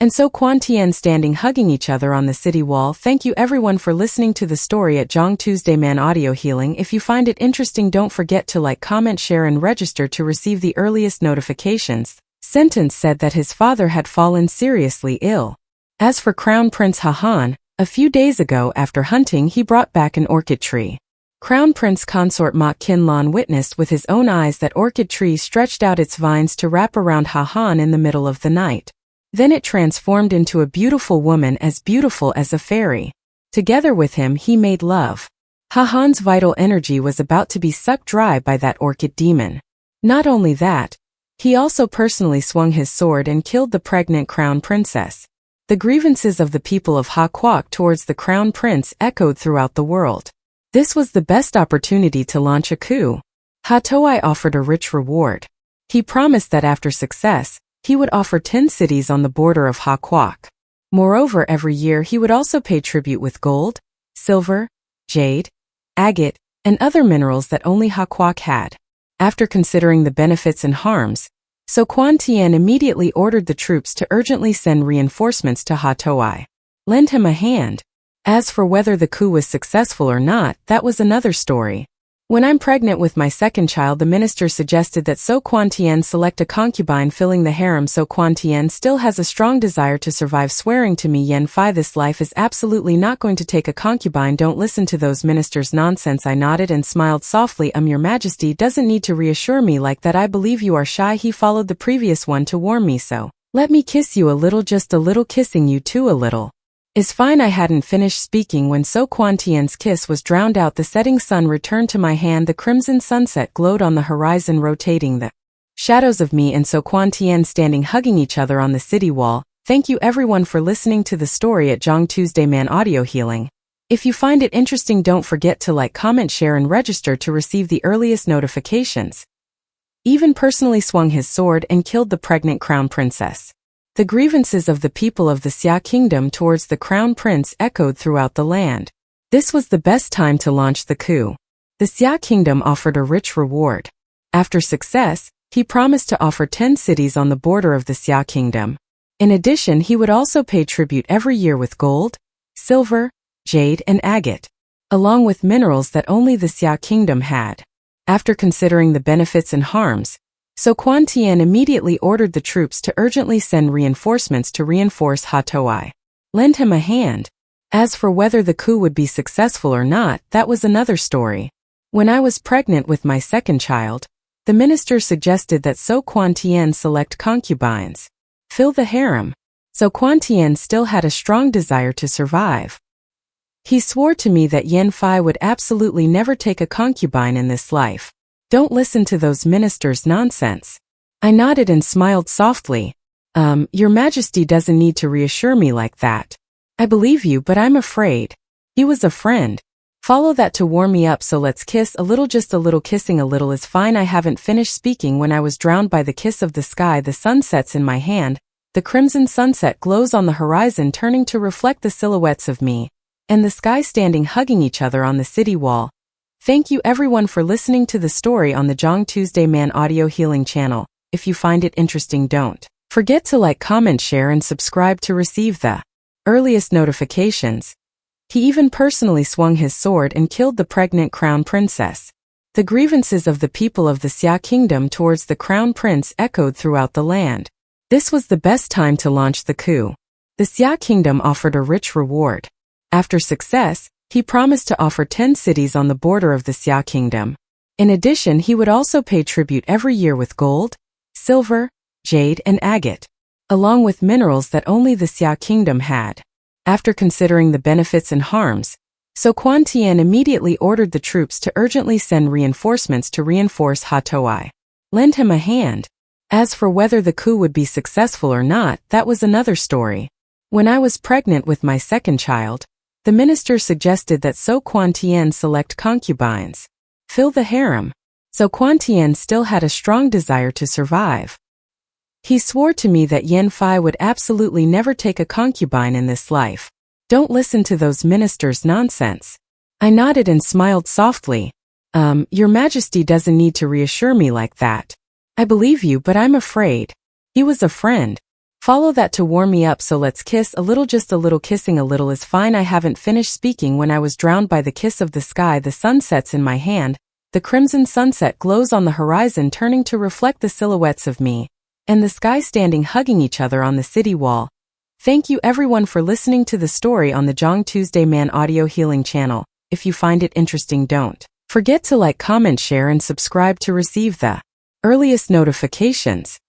and So Quan Tian standing hugging each other on the city wall. Thank you everyone for listening to the story at Zhang Tuesday Man Audio Healing. If you find it interesting, don't forget to like, comment, share, and register to receive the earliest notifications. Sentence said that his father had fallen seriously ill. As for Crown Prince Hahan, a few days ago, after hunting, he brought back an orchid tree. Crown Prince Consort Mok Kin Lan witnessed with his own eyes that orchid tree stretched out its vines to wrap around Hahan in the middle of the night. Then it transformed into a beautiful woman, as beautiful as a fairy. Together with him, he made love. Hahan's vital energy was about to be sucked dry by that orchid demon. Not only that, he also personally swung his sword and killed the pregnant crown princess. The grievances of the people of Ha Kuok towards the crown prince echoed throughout the world. This was the best opportunity to launch a coup. Ha Toai offered a rich reward. He promised that after success, he would offer 10 cities on the border of Ha Kuok. Moreover, every year he would also pay tribute with gold, silver, jade, agate, and other minerals that only Ha Kuok had. After considering the benefits and harms, So Quan Tian immediately ordered the troops to urgently send reinforcements to Ha Toai. Lend him a hand. As for whether the coup was successful or not, that was another story. When I'm pregnant with my second child, the minister suggested that So Quan Tian select a concubine filling the harem. So Quan Tian still has a strong desire to survive, swearing to me, Yen Phi, this life is absolutely not going to take a concubine. Don't listen to those ministers' nonsense. I nodded and smiled softly. Your Majesty doesn't need to reassure me like that. I believe you are shy. He followed the previous one to warn me, so let me kiss you a little, just a little, kissing you too a little. Is fine. I hadn't finished speaking when So Quan Tian's kiss was drowned out. The setting sun returned to my hand. The crimson sunset glowed on the horizon, rotating the shadows of me and So Quan Tian standing hugging each other on the city wall. Thank you everyone for listening to the story at Zhang Tuesday Man Audio Healing. If you find it interesting, don't forget to like, comment, share, and register to receive the earliest notifications. Even personally swung his sword and killed the pregnant crown princess. The grievances of the people of the Xia kingdom towards the crown prince echoed throughout the land. This was the best time to launch the coup. The Xia kingdom offered a rich reward. After success, he promised to offer 10 cities on the border of the Xia kingdom. In addition, he would also pay tribute every year with gold, silver, jade, and agate, along with minerals that only the Xia kingdom had. After considering the benefits and harms, So Quan Tian immediately ordered the troops to urgently send reinforcements to reinforce Ha Toai. Lend him a hand. As for whether the coup would be successful or not, that was another story. When I was pregnant with my second child, the minister suggested that So Quan Tian select concubines, fill the harem. So Quan Tian still had a strong desire to survive. He swore to me that Yen Phi would absolutely never take a concubine in this life. Don't listen to those ministers' nonsense. I nodded and smiled softly. Your Majesty doesn't need to reassure me like that. I believe you, but I'm afraid. He was a friend. Follow that to warm me up, so let's kiss a little, just a little, kissing a little is fine. I haven't finished speaking when I was drowned by the kiss of the sky. The sun sets in my hand. The crimson sunset glows on the horizon, turning to reflect the silhouettes of me and the sky standing hugging each other on the city wall. Thank you everyone for listening to the story on the Zhang Tuesday Man Audio Healing channel. If you find it interesting, don't forget to like, comment, share, and subscribe to receive the earliest notifications. He even personally swung his sword and killed the pregnant crown princess. The grievances of the people of the Xia kingdom towards the crown prince echoed throughout the land. This was the best time to launch the coup. The Xia kingdom offered a rich reward. After success, he promised to offer 10 cities on the border of the Xia kingdom. In addition, he would also pay tribute every year with gold, silver, jade, and agate, along with minerals that only the Xia kingdom had. After considering the benefits and harms, So Quan Tian immediately ordered the troops to urgently send reinforcements to reinforce Hatoai. Lend him a hand. As for whether the coup would be successful or not, that was another story. When I was pregnant with my second child, the minister suggested that So Quan Tian select concubines. Fill the harem. So Quan Tian still had a strong desire to survive. He swore to me that Yen Fai would absolutely never take a concubine in this life. Don't listen to those ministers' nonsense. I nodded and smiled softly. Your Majesty doesn't need to reassure me like that. I believe you, but I'm afraid. He was a friend. Follow that to warm me up, so let's kiss a little, just a little. Kissing a little is fine. I haven't finished speaking when I was drowned by the kiss of the sky. The sun sets in my hand. The crimson sunset glows on the horizon, turning to reflect the silhouettes of me and the sky standing hugging each other on the city wall. Thank you everyone for listening to the story on the Jong Tuesday Man Audio Healing channel. If you find it interesting, don't forget to like, comment, share, and subscribe to receive the earliest notifications.